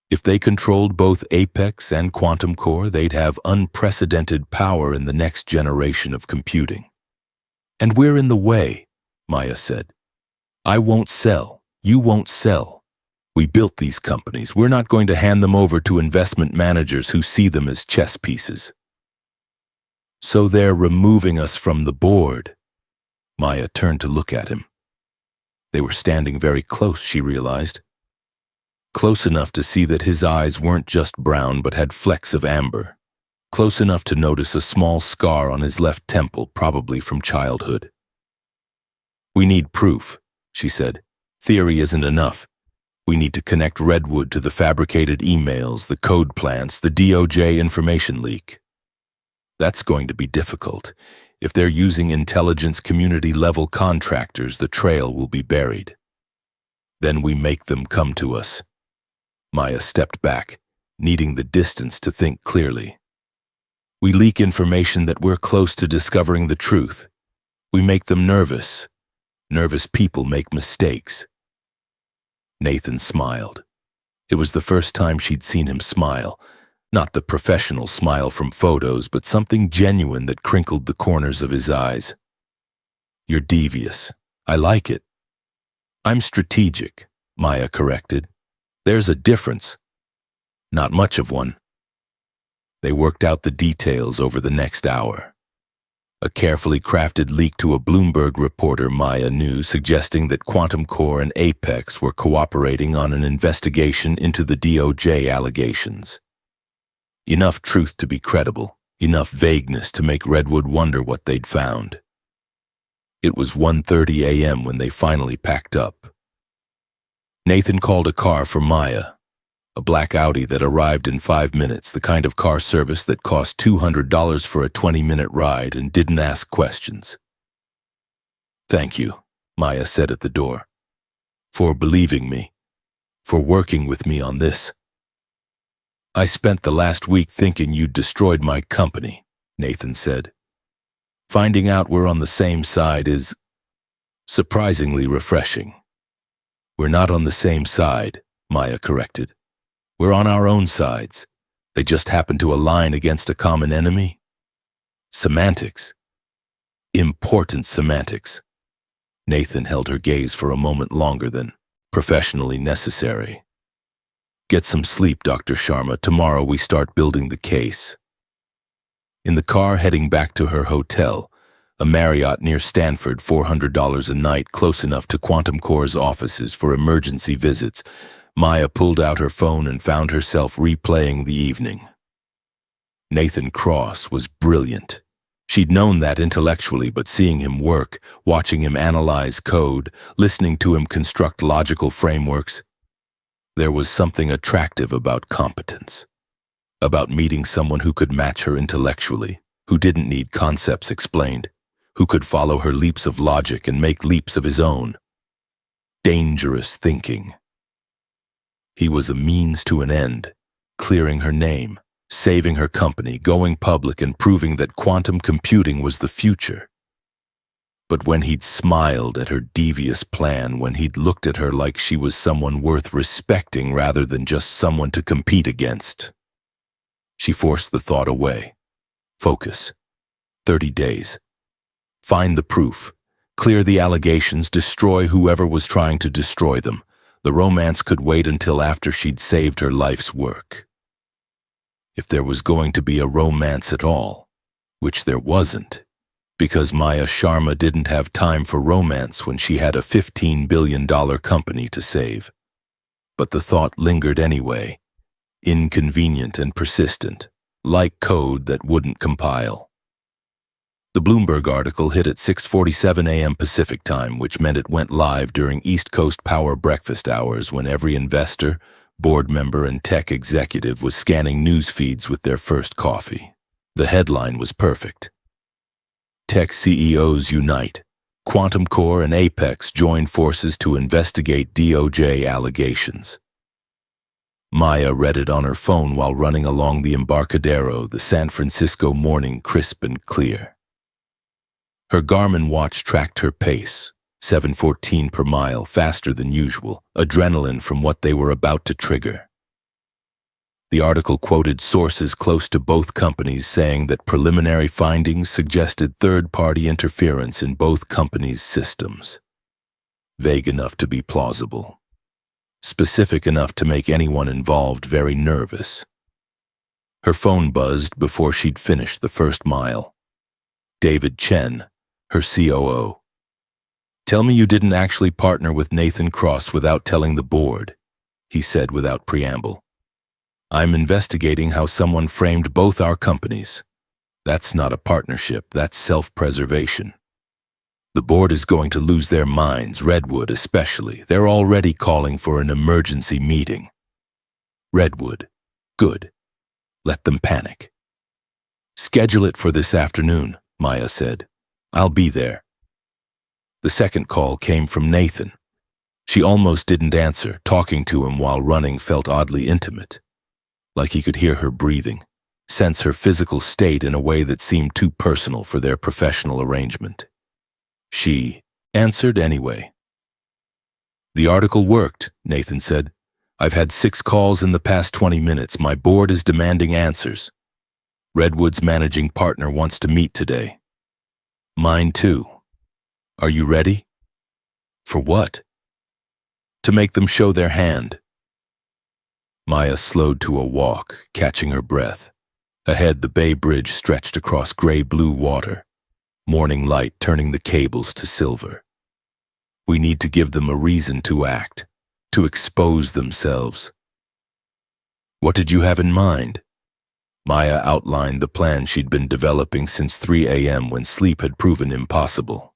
If they controlled both Apex and Quantum Core, they'd have unprecedented power in the next generation of computing. And we're in the way, Maya said. I won't sell. You won't sell. We built these companies. We're not going to hand them over to investment managers who see them as chess pieces. So they're removing us from the board. Maya turned to look at him. They were standing very close, she realized. Close enough to see that his eyes weren't just brown but had flecks of amber. Close enough to notice a small scar on his left temple, probably from childhood. We need proof, she said. Theory isn't enough. We need to connect Redwood to the fabricated emails, the code plants, the DOJ information leak. That's going to be difficult. If they're using intelligence community-level contractors, the trail will be buried. Then we make them come to us. Maya stepped back, needing the distance to think clearly. We leak information that we're close to discovering the truth. We make them nervous. Nervous people make mistakes. Nathan smiled. It was the first time she'd seen him smile. Not the professional smile from photos, but something genuine that crinkled the corners of his eyes. You're devious. I like it. I'm strategic, Maya corrected. There's a difference. Not much of one. They worked out the details over the next hour. A carefully crafted leak to a Bloomberg reporter Maya knew, suggesting that Quantum Core and Apex were cooperating on an investigation into the DOJ allegations. Enough truth to be credible, enough vagueness to make Redwood wonder what they'd found. It was 1:30 a.m. when they finally packed up. Nathan called a car for Maya, a black Audi that arrived in 5 minutes, the kind of car service that cost $200 for a 20-minute ride and didn't ask questions. Thank you, Maya said at the door, for believing me, for working with me on this. I spent the last week thinking you'd destroyed my company, Nathan said. Finding out we're on the same side is surprisingly refreshing. We're not on the same side, Maya corrected. We're on our own sides. They just happen to align against a common enemy. Semantics. Important semantics. Nathan held her gaze for a moment longer than professionally necessary. Get some sleep, Dr. Sharma. Tomorrow we start building the case. In the car heading back to her hotel, a Marriott near Stanford, $400 a night, close enough to Quantum Core's offices for emergency visits, Maya pulled out her phone and found herself replaying the evening. Nathan Cross was brilliant. She'd known that intellectually, but seeing him work, watching him analyze code, listening to him construct logical frameworks, there was something attractive about competence. About meeting someone who could match her intellectually, who didn't need concepts explained, who could follow her leaps of logic and make leaps of his own. Dangerous thinking. He was a means to an end, clearing her name, saving her company, going public and proving that quantum computing was the future. But when he'd smiled at her devious plan, when he'd looked at her like she was someone worth respecting rather than just someone to compete against, she forced the thought away. Focus. 30 days. Find the proof. Clear the allegations, destroy whoever was trying to destroy them. The romance could wait until after she'd saved her life's work. If there was going to be a romance at all, which there wasn't, because Maya Sharma didn't have time for romance when she had a $15 billion company to save. But the thought lingered anyway, inconvenient and persistent, like code that wouldn't compile. The Bloomberg article hit at 6:47 a.m. Pacific time, which meant it went live during East Coast power breakfast hours when every investor, board member, and tech executive was scanning news feeds with their first coffee. The headline was perfect. Tech CEOs unite. Quantum Core and Apex join forces to investigate DOJ allegations. Maya read it on her phone while running along the Embarcadero, the San Francisco morning crisp and clear. Her Garmin watch tracked her pace, 7:14 per mile, faster than usual, adrenaline from what they were about to trigger. The article quoted sources close to both companies saying that preliminary findings suggested third-party interference in both companies' systems. Vague enough to be plausible. Specific enough to make anyone involved very nervous. Her phone buzzed before she'd finished the first mile. David Chen, her COO. "Tell me you didn't actually partner with Nathan Cross without telling the board," he said without preamble. "I'm investigating how someone framed both our companies. That's not a partnership, that's self-preservation. The board is going to lose their minds, Redwood especially. They're already calling for an emergency meeting." Redwood. Good. Let them panic. "Schedule it for this afternoon," Maya said. "I'll be there." The second call came from Nathan. She almost didn't answer. Talking to him while running felt oddly intimate. Like he could hear her breathing, sense her physical state in a way that seemed too personal for their professional arrangement. She answered anyway. "The article worked," Nathan said. "I've had 6 calls in the past 20 minutes. My board is demanding answers. Redwood's managing partner wants to meet today. Mine too. Are you ready?" "For what?" "To make them show their hand." Maya slowed to a walk, catching her breath. Ahead, the Bay Bridge stretched across gray-blue water, morning light turning the cables to silver. "We need to give them a reason to act, to expose themselves." "What did you have in mind?" Maya outlined the plan she'd been developing since 3 a.m. when sleep had proven impossible.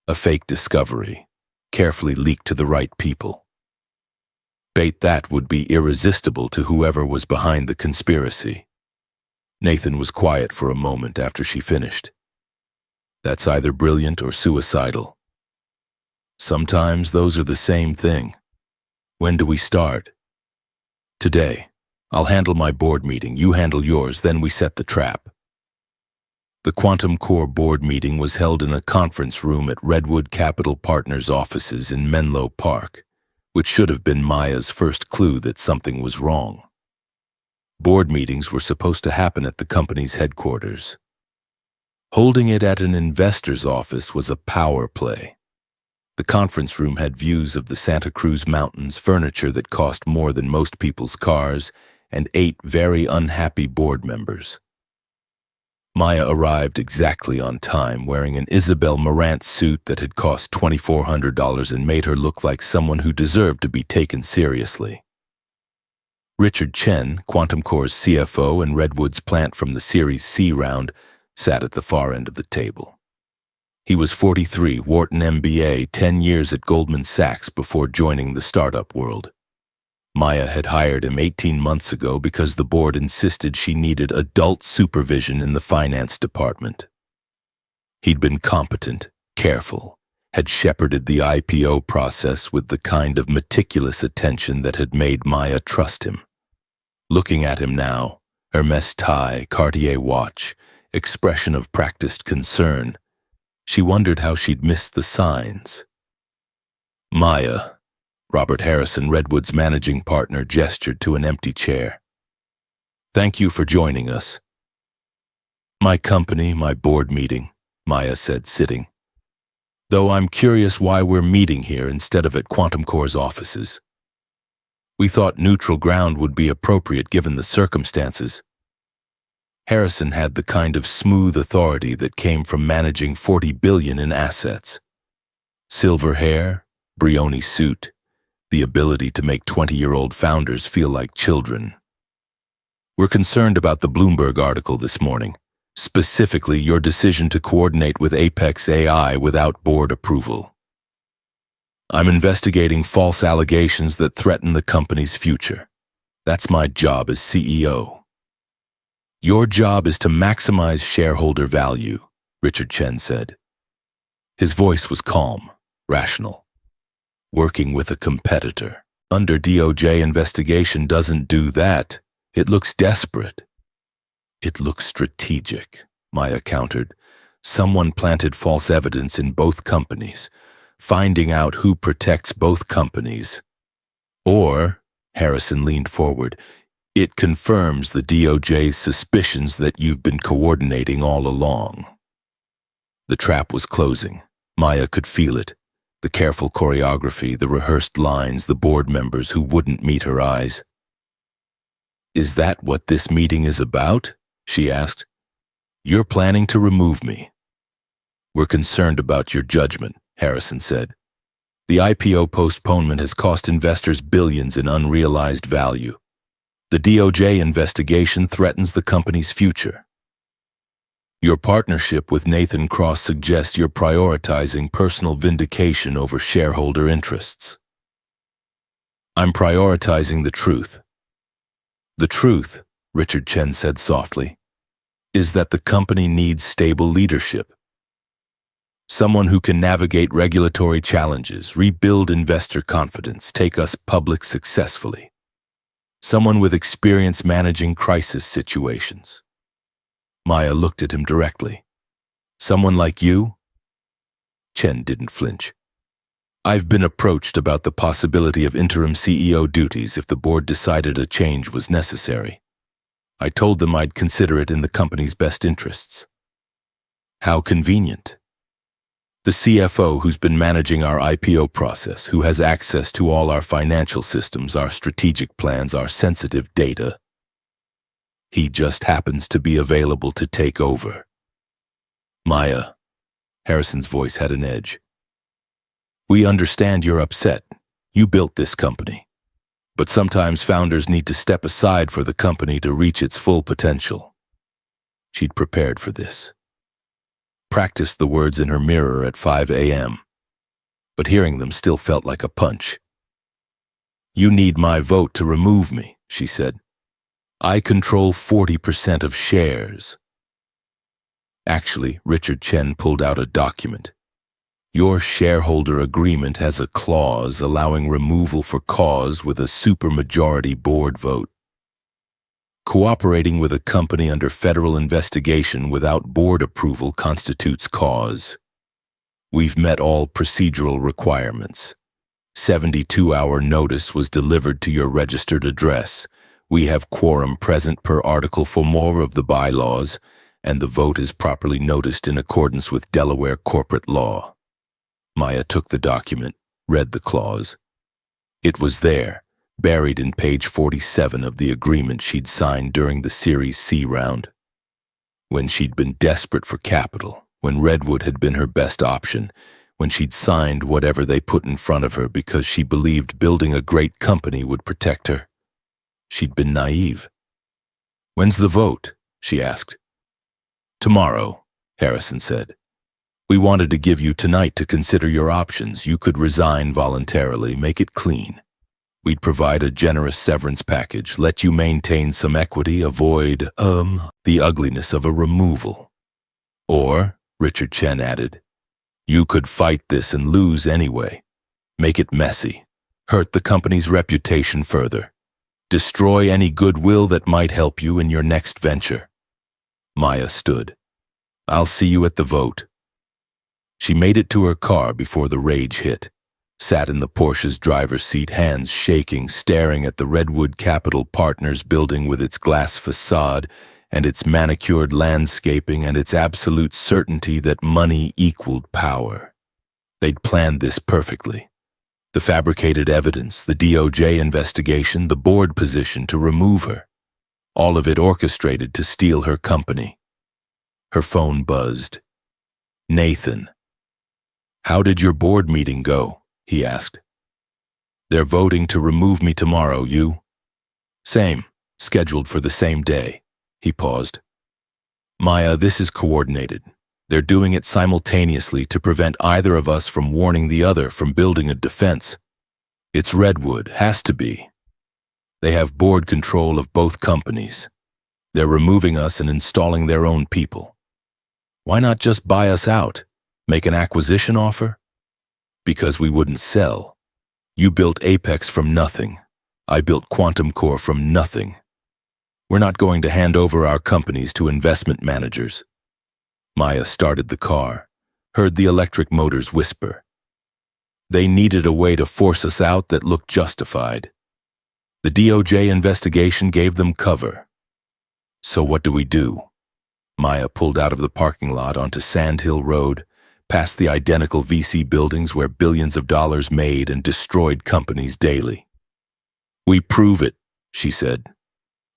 A fake discovery, carefully leaked to the right people. Bait that would be irresistible to whoever was behind the conspiracy. Nathan was quiet for a moment after she finished. "That's either brilliant or suicidal. Sometimes those are the same thing. When do we start?" "Today. I'll handle my board meeting, you handle yours, then we set the trap." The Quantum Core board meeting was held in a conference room at Redwood Capital Partners offices in Menlo Park, which should have been Maya's first clue that something was wrong. Board meetings were supposed to happen at the company's headquarters. Holding it at an investor's office was a power play. The conference room had views of the Santa Cruz Mountains, furniture that cost more than most people's cars, and 8 very unhappy board members. Maya arrived exactly on time, wearing an Isabel Marant suit that had cost $2,400 and made her look like someone who deserved to be taken seriously. Richard Chen, Quantum Core's CFO and Redwood's plant from the Series C round, sat at the far end of the table. He was 43, Wharton MBA, 10 years at Goldman Sachs before joining the startup world. Maya had hired him 18 months ago because the board insisted she needed adult supervision in the finance department. He'd been competent, careful, had shepherded the IPO process with the kind of meticulous attention that had made Maya trust him. Looking at him now, Hermès tie, Cartier watch, expression of practiced concern, she wondered how she'd missed the signs. Maya, Robert Harrison, Redwood's managing partner, gestured to an empty chair. Thank you for joining us. My company, my board meeting, Maya said, sitting. Though I'm curious why we're meeting here instead of at Quantum Core's offices. We thought neutral ground would be appropriate given the circumstances. Harrison had the kind of smooth authority that came from managing $40 billion in assets. Silver hair, Brioni suit, the ability to make 20-year-old founders feel like children. We're concerned about the Bloomberg article this morning, specifically your decision to coordinate with Apex AI without board approval. I'm investigating false allegations that threaten the company's future. That's my job as CEO. Your job is to maximize shareholder value, Richard Chen said. His voice was calm, rational. Working with a competitor under DOJ investigation doesn't do that. It looks desperate. It looks strategic, Maya countered. Someone planted false evidence in both companies, finding out who protects both companies. Or, Harrison leaned forward, it confirms the DOJ's suspicions that you've been coordinating all along. The trap was closing. Maya could feel it. The careful choreography, the rehearsed lines, the board members who wouldn't meet her eyes. Is that what this meeting is about? She asked. You're planning to remove me. We're concerned about your judgment, Harrison said. The IPO postponement has cost investors billions in unrealized value. The DOJ investigation threatens the company's future. Your partnership with Nathan Cross suggests you're prioritizing personal vindication over shareholder interests. I'm prioritizing the truth. The truth, Richard Chen said softly, is that the company needs stable leadership. Someone who can navigate regulatory challenges, rebuild investor confidence, take us public successfully. Someone with experience managing crisis situations. Maya looked at him directly. Someone like you? Chen didn't flinch. I've been approached about the possibility of interim CEO duties if the board decided a change was necessary. I told them I'd consider it in the company's best interests. How convenient. The CFO who's been managing our IPO process, who has access to all our financial systems, our strategic plans, our sensitive data. He just happens to be available to take over. Maya, Harrison's voice had an edge. We understand you're upset. You built this company. But sometimes founders need to step aside for the company to reach its full potential. She'd prepared for this. Practiced the words in her mirror at 5 a.m., but hearing them still felt like a punch. You need my vote to remove me, she said. I control 40% of shares. Actually, Richard Chen pulled out a document. Your shareholder agreement has a clause allowing removal for cause with a supermajority board vote. Cooperating with a company under federal investigation without board approval constitutes cause. We've met all procedural requirements. 72-hour notice was delivered to your registered address. We have quorum present per Article 4 more of the bylaws, and the vote is properly noticed in accordance with Delaware corporate law. Maya took the document, read the clause. It was there, buried in page 47 of the agreement she'd signed during the Series C round. When she'd been desperate for capital, when Redwood had been her best option, when she'd signed whatever they put in front of her because she believed building a great company would protect her. She'd been naive. "When's the vote?" she asked. "Tomorrow," Harrison said. "We wanted to give you tonight to consider your options. You could resign voluntarily, make it clean. We'd provide a generous severance package, let you maintain some equity, avoid, the ugliness of a removal. Or," Richard Chen added, "you could fight this and lose anyway. Make it messy. Hurt the company's reputation further. Destroy any goodwill that might help you in your next venture." Maya stood. "I'll see you at the vote." She made it to her car before the rage hit, sat in the Porsche's driver's seat, hands shaking, staring at the Redwood Capital Partners building with its glass facade and its manicured landscaping and its absolute certainty that money equaled power. They'd planned this perfectly. The fabricated evidence, the DOJ investigation, the board position to remove her. All of it orchestrated to steal her company. Her phone buzzed. "Nathan." "How did your board meeting go?" he asked. "They're voting to remove me tomorrow, you?" "Same, scheduled for the same day." He paused. "Maya, this is coordinated. They're doing it simultaneously to prevent either of us from warning the other, from building a defense. It's Redwood, has to be. They have board control of both companies. They're removing us and installing their own people. Why not just buy us out? Make an acquisition offer? Because we wouldn't sell. You built Apex from nothing. I built Quantum Core from nothing. We're not going to hand over our companies to investment managers." Maya started the car, heard the electric motors whisper. They needed a way to force us out that looked justified. The DOJ investigation gave them cover. So what do we do? Maya pulled out of the parking lot onto Sand Hill Road, past the identical VC buildings where billions of dollars made and destroyed companies daily. "We prove it," she said.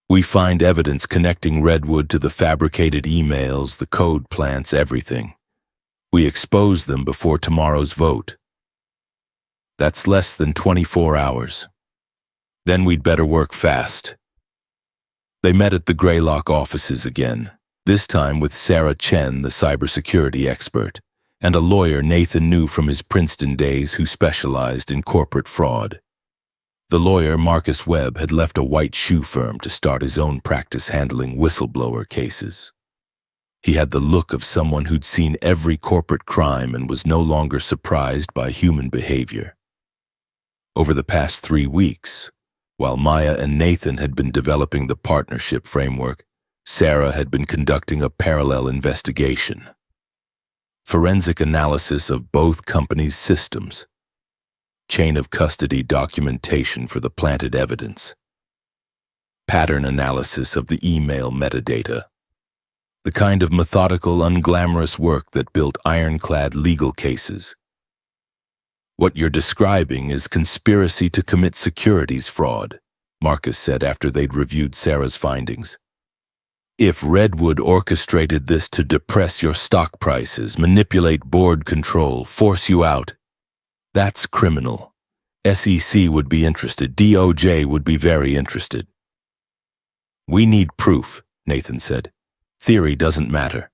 "We find evidence connecting Redwood to the fabricated emails, the code plants, everything. We expose them before tomorrow's vote. That's less than 24 hours. Then we'd better work fast." They met at the Greylock offices again, this time with Sarah Chen, the cybersecurity expert, and a lawyer Nathan knew from his Princeton days who specialized in corporate fraud. The lawyer, Marcus Webb, had left a white shoe firm to start his own practice handling whistleblower cases. He had the look of someone who'd seen every corporate crime and was no longer surprised by human behavior. Over the past 3 weeks, while Maya and Nathan had been developing the partnership framework, Sarah had been conducting a parallel investigation. Forensic analysis of both companies' systems. Chain of custody documentation for the planted evidence. Pattern analysis of the email metadata. The kind of methodical, unglamorous work that built ironclad legal cases. "What you're describing is conspiracy to commit securities fraud," Marcus said after they'd reviewed Sarah's findings. "If Redwood orchestrated this to depress your stock prices, manipulate board control, force you out, that's criminal. SEC would be interested. DOJ would be very interested." "We need proof," Nathan said. "Theory doesn't matter."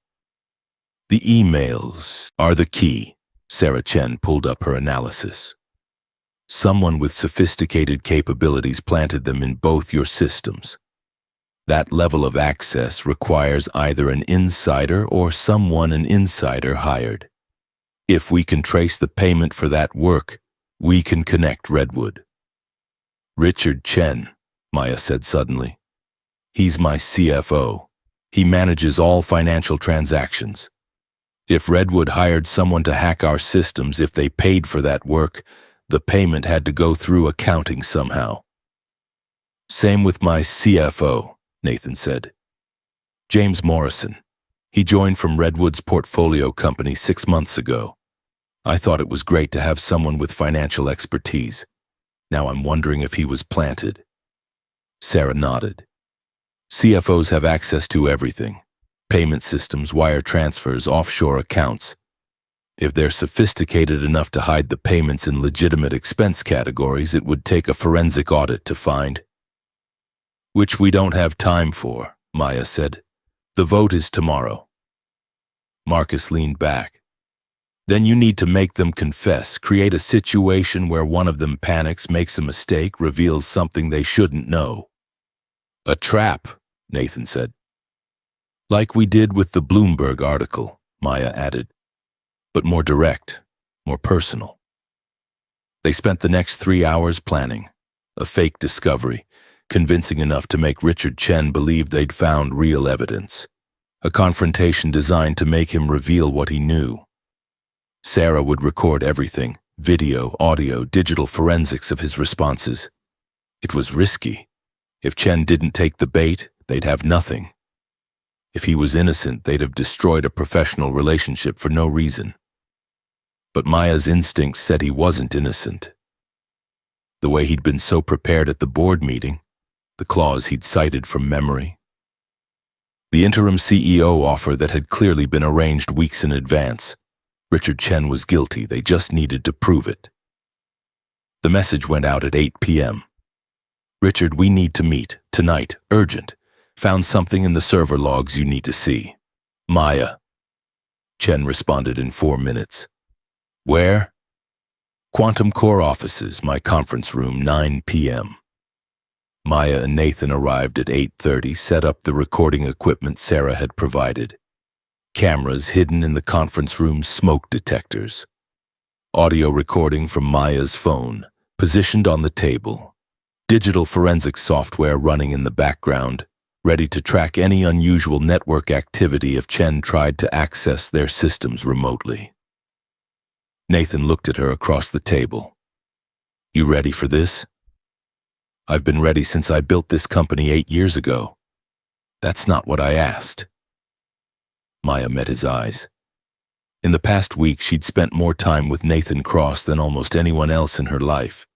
"The emails are the key." Sarah Chen pulled up her analysis. "Someone with sophisticated capabilities planted them in both your systems. That level of access requires either an insider or someone an insider hired. If we can trace the payment for that work, we can connect Redwood." "Richard Chen," Maya said suddenly. "He's my CFO. He manages all financial transactions. If Redwood hired someone to hack our systems, if they paid for that work, The payment had to go through accounting somehow. Same with my CFO, Nathan said. James Morrison. He joined from Redwood's portfolio company 6 months ago. I thought it was great to have someone with financial expertise. Now I'm wondering if he was planted. Sarah nodded. CFOs have access to everything. Payment systems, wire transfers, offshore accounts. If they're sophisticated enough to hide the payments in legitimate expense categories, it would take a forensic audit to find. Which we don't have time for, Maya said. The vote is tomorrow. Marcus leaned back. Then you need to make them confess, create a situation where one of them panics, makes a mistake, reveals something they shouldn't know. A trap, Nathan said. Like we did with the Bloomberg article, Maya added. But more direct, more personal. They spent the next 3 hours planning. A fake discovery, convincing enough to make Richard Chen believe they'd found real evidence. A confrontation designed to make him reveal what he knew. Sarah would record everything, video, audio, digital forensics of his responses. It was risky. If Chen didn't take the bait, they'd have nothing. If he was innocent, they'd have destroyed a professional relationship for no reason. But Maya's instincts said he wasn't innocent. The way he'd been so prepared at the board meeting, the clause he'd cited from memory. The interim CEO offer that had clearly been arranged weeks in advance. Richard Chen was guilty, they just needed to prove it. The message went out at 8 p.m. Richard, we need to meet, tonight, urgent. Found something in the server logs you need to see. Maya. Chen responded in 4 minutes. Where? Quantum Core offices, my conference room, 9 p.m. Maya and Nathan arrived at 8:30, set up the recording equipment Sarah had provided. Cameras hidden in the conference room's smoke detectors. Audio recording from Maya's phone, positioned on the table. Digital forensic software running in the background, ready to track any unusual network activity if Chen tried to access their systems remotely. Nathan looked at her across the table. You ready for this? I've been ready since I built this company 8 years ago. That's not what I asked. Maya met his eyes. In the past week, she'd spent more time with Nathan Cross than almost anyone else in her life.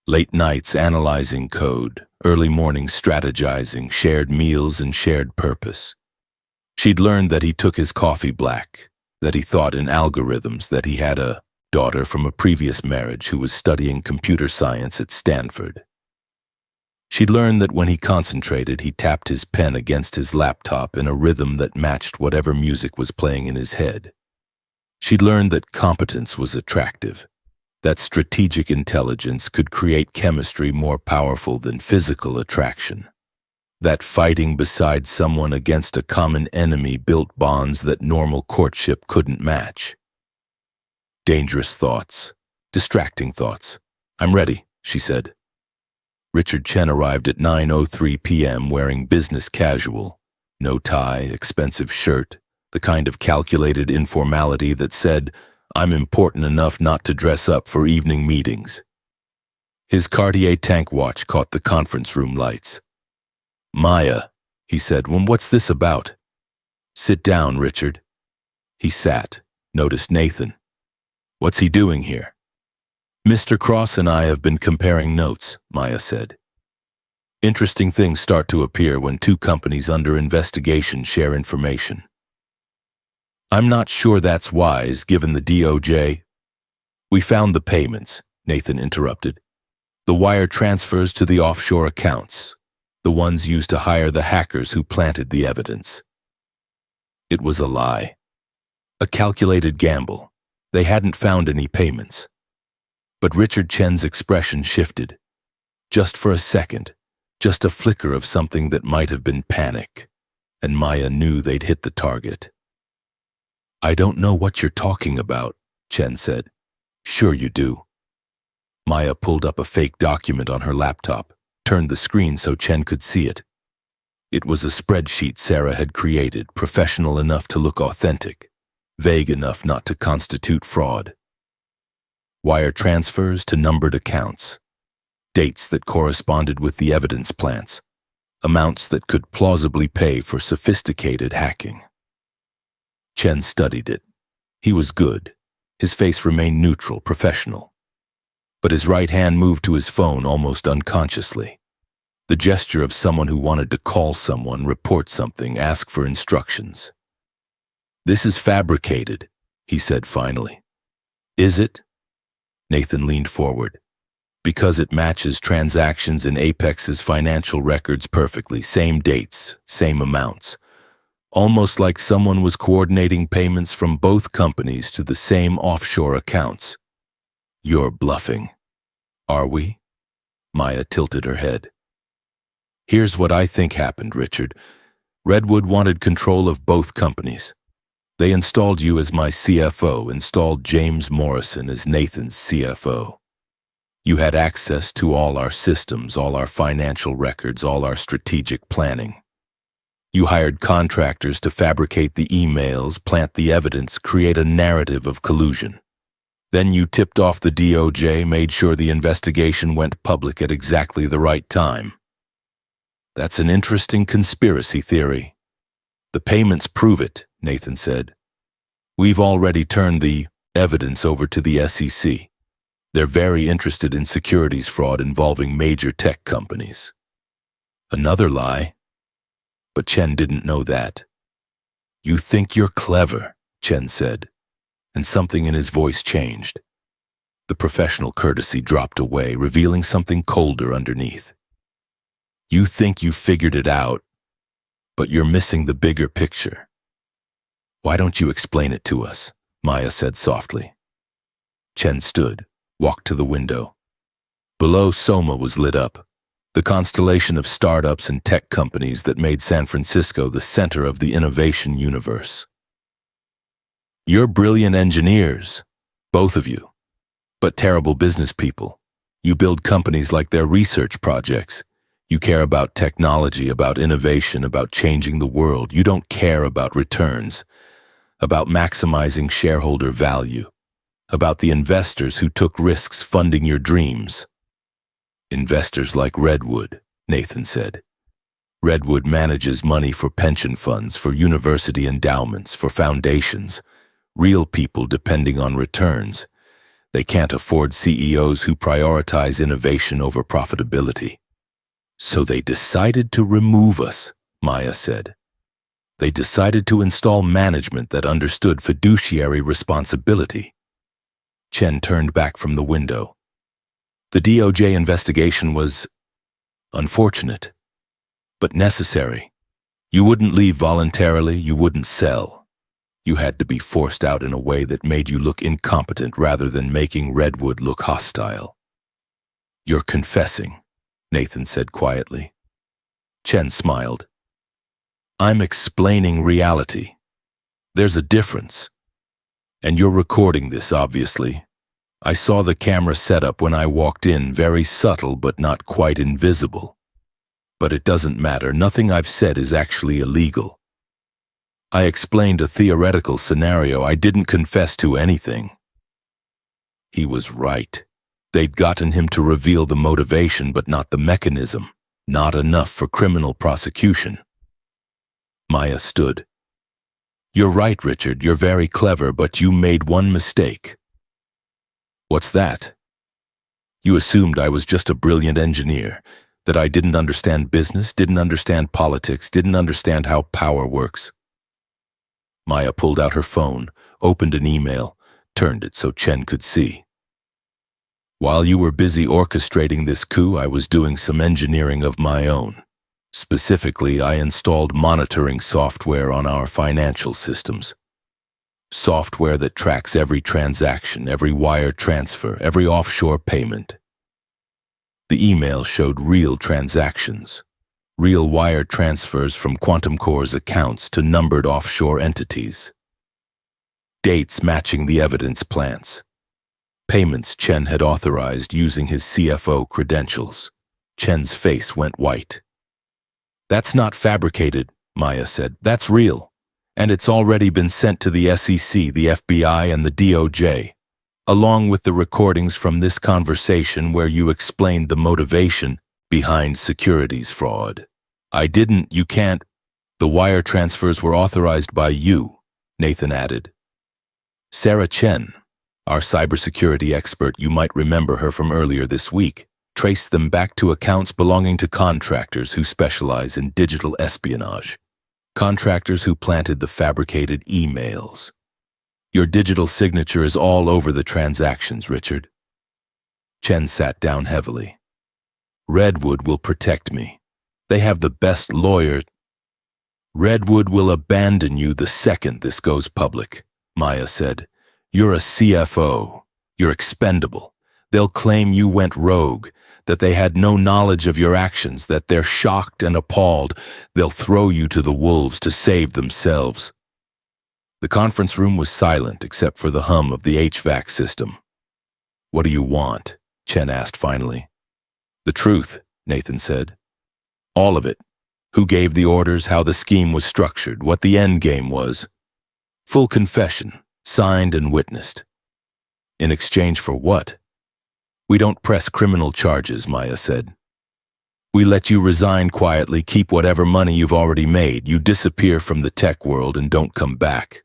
Late nights analyzing code, early mornings strategizing, shared meals and shared purpose. She'd learned that he took his coffee black, that he thought in algorithms, that he had a daughter from a previous marriage who was studying computer science at Stanford. She'd learned that when he concentrated, he tapped his pen against his laptop in a rhythm that matched whatever music was playing in his head. She'd learned that competence was attractive, that strategic intelligence could create chemistry more powerful than physical attraction, that fighting beside someone against a common enemy built bonds that normal courtship couldn't match. Dangerous thoughts, distracting thoughts. I'm ready, she said. Richard Chen arrived at 9:03 p.m. wearing business casual, no tie, expensive shirt, the kind of calculated informality that said, I'm important enough not to dress up for evening meetings. His Cartier tank watch caught the conference room lights. Maya, he said, what's this about? Sit down, Richard. He sat, noticed Nathan. What's he doing here? Mr. Cross and I have been comparing notes, Maya said. Interesting things start to appear when two companies under investigation share information. I'm not sure that's wise, given the DOJ. We found the payments, Nathan interrupted. The wire transfers to the offshore accounts, the ones used to hire the hackers who planted the evidence. It was a lie. A calculated gamble. They hadn't found any payments. But Richard Chen's expression shifted. Just for a second, just a flicker of something that might have been panic, and Maya knew they'd hit the target. I don't know what you're talking about, Chen said. Sure you do. Maya pulled up a fake document on her laptop, turned the screen so Chen could see it. It was a spreadsheet Sarah had created, professional enough to look authentic, vague enough not to constitute fraud. wire transfers to numbered accounts, dates that corresponded with the evidence plants, amounts that could plausibly pay for sophisticated hacking. Chen studied it. He was good. His face remained neutral, professional. But his right hand moved to his phone almost unconsciously. The gesture of someone who wanted to call someone, report something, ask for instructions. "This is fabricated," he said finally. "Is it?" Nathan leaned forward. "Because it matches transactions in Apex's financial records perfectly, same dates, same amounts. Almost like someone was coordinating payments from both companies to the same offshore accounts." "You're bluffing." "Are we?" Maya tilted her head. "Here's what I think happened, Richard. Redwood wanted control of both companies. They installed you as my CFO, installed James Morrison as Nathan's CFO. You had access to all our systems, all our financial records, all our strategic planning. You hired contractors to fabricate the emails, plant the evidence, create a narrative of collusion. Then you tipped off the DOJ, made sure the investigation went public at exactly the right time. That's an interesting conspiracy theory." "The payments prove it," Nathan said. "We've already turned the evidence over to the SEC. They're very interested in securities fraud involving major tech companies." "Another lie?" But Chen didn't know that. "You think you're clever," Chen said, and something in his voice changed. The professional courtesy dropped away, revealing something colder underneath. "You think you figured it out, but you're missing the bigger picture." "Why don't you explain it to us?" Maya said softly. Chen stood, walked to the window. Below, Soma was lit up, the constellation of startups and tech companies that made San Francisco the center of the innovation universe. "You're brilliant engineers, both of you, but terrible business people. You build companies like they're research projects. You care about technology, about innovation, about changing the world. You don't care about returns, about maximizing shareholder value, about the investors who took risks funding your dreams." "Investors like Redwood," Nathan said. "Redwood manages money for pension funds, for university endowments, for foundations. Real people depending on returns. They can't afford CEOs who prioritize innovation over profitability." "So they decided to remove us," Maya said. "They decided to install management that understood fiduciary responsibility." Chen turned back from the window. "The DOJ investigation was unfortunate, but necessary. You wouldn't leave voluntarily, you wouldn't sell. You had to be forced out in a way that made you look incompetent rather than making Redwood look hostile." "You're confessing," Nathan said quietly. Chen smiled. "I'm explaining reality. There's a difference. And you're recording this, obviously. I saw the camera setup when I walked in, very subtle but not quite invisible. But it doesn't matter, nothing I've said is actually illegal. I explained a theoretical scenario, I didn't confess to anything." He was right. They'd gotten him to reveal the motivation but not the mechanism, not enough for criminal prosecution. Maya stood. "You're right, Richard, you're very clever, but you made one mistake." "What's that?" "You assumed I was just a brilliant engineer, that I didn't understand business, didn't understand politics, didn't understand how power works." Maya pulled out her phone, opened an email, turned it so Chen could see. "While you were busy orchestrating this coup, I was doing some engineering of my own. Specifically, I installed monitoring software on our financial systems. Software that tracks every transaction, every wire transfer, every offshore payment. The email showed real transactions, real wire transfers from Quantum Core's accounts to numbered offshore entities. Dates matching the evidence plants. Payments Chen had authorized using his CFO credentials." Chen's face went white. "That's not fabricated," Maya said. "That's real. And it's already been sent to the SEC, the FBI, and the DOJ. along with the recordings from this conversation where you explained the motivation behind securities fraud. You can't. The wire transfers were authorized by you, Nathan added. Sarah Chen, our cybersecurity expert, you might remember her from earlier this week, traced them back to accounts belonging to contractors who specialize in digital espionage. Contractors who planted the fabricated emails. Your digital signature is all over the transactions, Richard. Chen sat down heavily. Redwood will protect me. They have the best lawyer. Redwood will abandon you the second this goes public, Maya said. You're a CFO. You're expendable. They'll claim you went rogue, that they had no knowledge of your actions, that they're shocked and appalled. They'll throw you to the wolves to save themselves. The conference room was silent except for the hum of the HVAC system. What do you want? Chen asked finally. The truth, Nathan said. All of it. Who gave the orders, how the scheme was structured, what the end game was. Full confession, signed and witnessed. In exchange for what? We don't press criminal charges, Maya said. We let you resign quietly, keep whatever money you've already made. You disappear from the tech world and don't come back.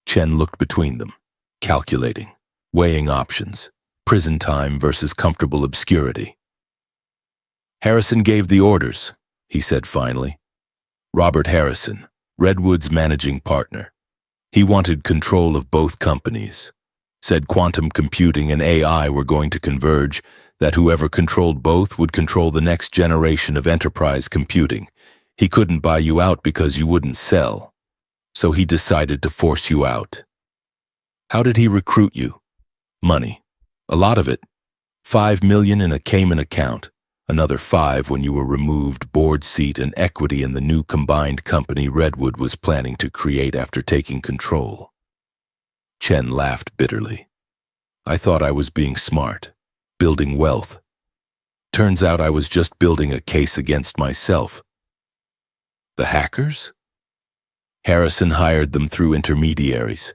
Chen looked between them, calculating, weighing options, prison time versus comfortable obscurity. Harrison gave the orders, he said finally. Robert Harrison, Redwood's managing partner. He wanted control of both companies. Said quantum computing and AI were going to converge, that whoever controlled both would control the next generation of enterprise computing. He couldn't buy you out because you wouldn't sell. So he decided to force you out. How did he recruit you? Money. A lot of it. $5 million in a Cayman account. Another 5 when you were removed, board seat and equity in the new combined company Redwood was planning to create after taking control. Chen laughed bitterly. I thought I was being smart, building wealth. Turns out I was just building a case against myself. The hackers? Harrison hired them through intermediaries.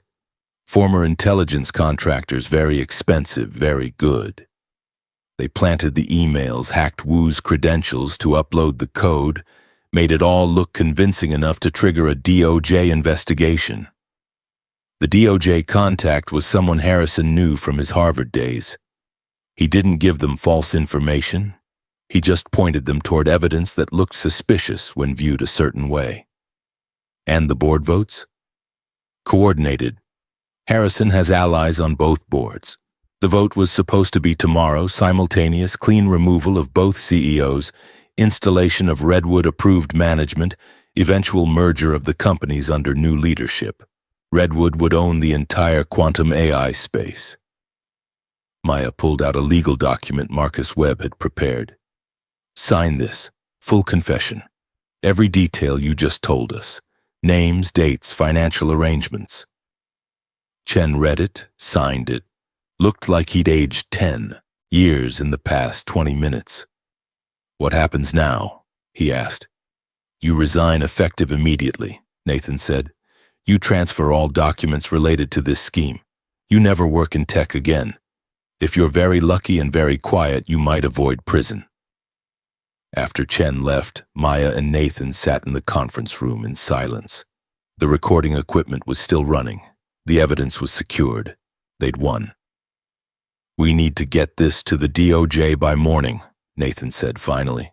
Former intelligence contractors, very expensive, very good. They planted the emails, hacked Wu's credentials to upload the code, made it all look convincing enough to trigger a DOJ investigation. The DOJ contact was someone Harrison knew from his Harvard days. He didn't give them false information. He just pointed them toward evidence that looked suspicious when viewed a certain way. And the board votes? Coordinated. Harrison has allies on both boards. The vote was supposed to be tomorrow, simultaneous, clean removal of both CEOs, installation of Redwood-approved management, eventual merger of the companies under new leadership. Redwood would own the entire quantum AI space. Maya pulled out a legal document Marcus Webb had prepared. Sign this. Full confession. Every detail you just told us. Names, dates, financial arrangements. Chen read it, signed it. Looked like he'd aged 10 years in the past 20 minutes. What happens now? He asked. You resign effective immediately, Nathan said. You transfer all documents related to this scheme. You never work in tech again. If you're very lucky and very quiet, you might avoid prison. After Chen left, Maya and Nathan sat in the conference room in silence. The recording equipment was still running. The evidence was secured. They'd won. We need to get this to the DOJ by morning, Nathan said finally.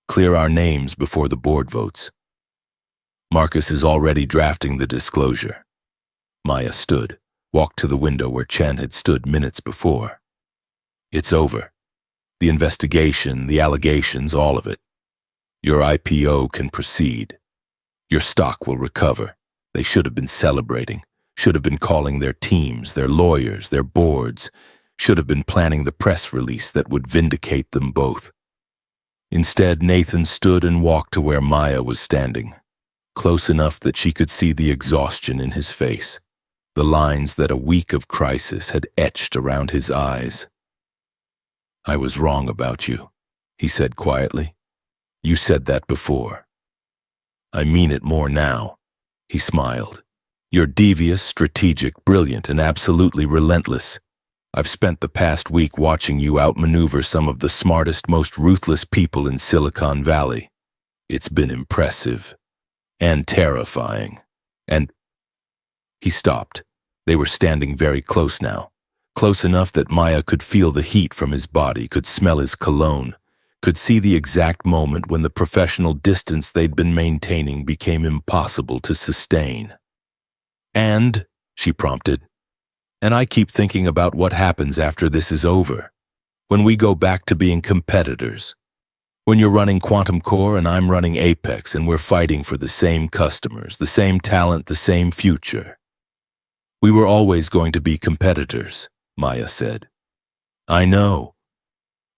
Clear our names before the board votes. Marcus is already drafting the disclosure. Maya stood, walked to the window where Chen had stood minutes before. It's over. The investigation, the allegations, all of it. Your IPO can proceed. Your stock will recover. They should have been celebrating, should have been calling their teams, their lawyers, their boards, should have been planning the press release that would vindicate them both. Instead, Nathan stood and walked to where Maya was standing, close enough that she could see the exhaustion in his face, the lines that a week of crisis had etched around his eyes. I was wrong about you, he said quietly. You said that before. I mean it more now, he smiled. You're devious, strategic, brilliant, and absolutely relentless. I've spent the past week watching you outmaneuver some of the smartest, most ruthless people in Silicon Valley. It's been impressive and terrifying. And he stopped. They were standing very close now, close enough that Maya could feel the heat from his body, could smell his cologne, could see the exact moment when the professional distance they'd been maintaining became impossible to sustain. "And," she prompted, "and I keep thinking about what happens after this is over, when we go back to being competitors. When you're running Quantum Core and I'm running Apex and we're fighting for the same customers, the same talent, the same future." "We were always going to be competitors," Maya said. "I know,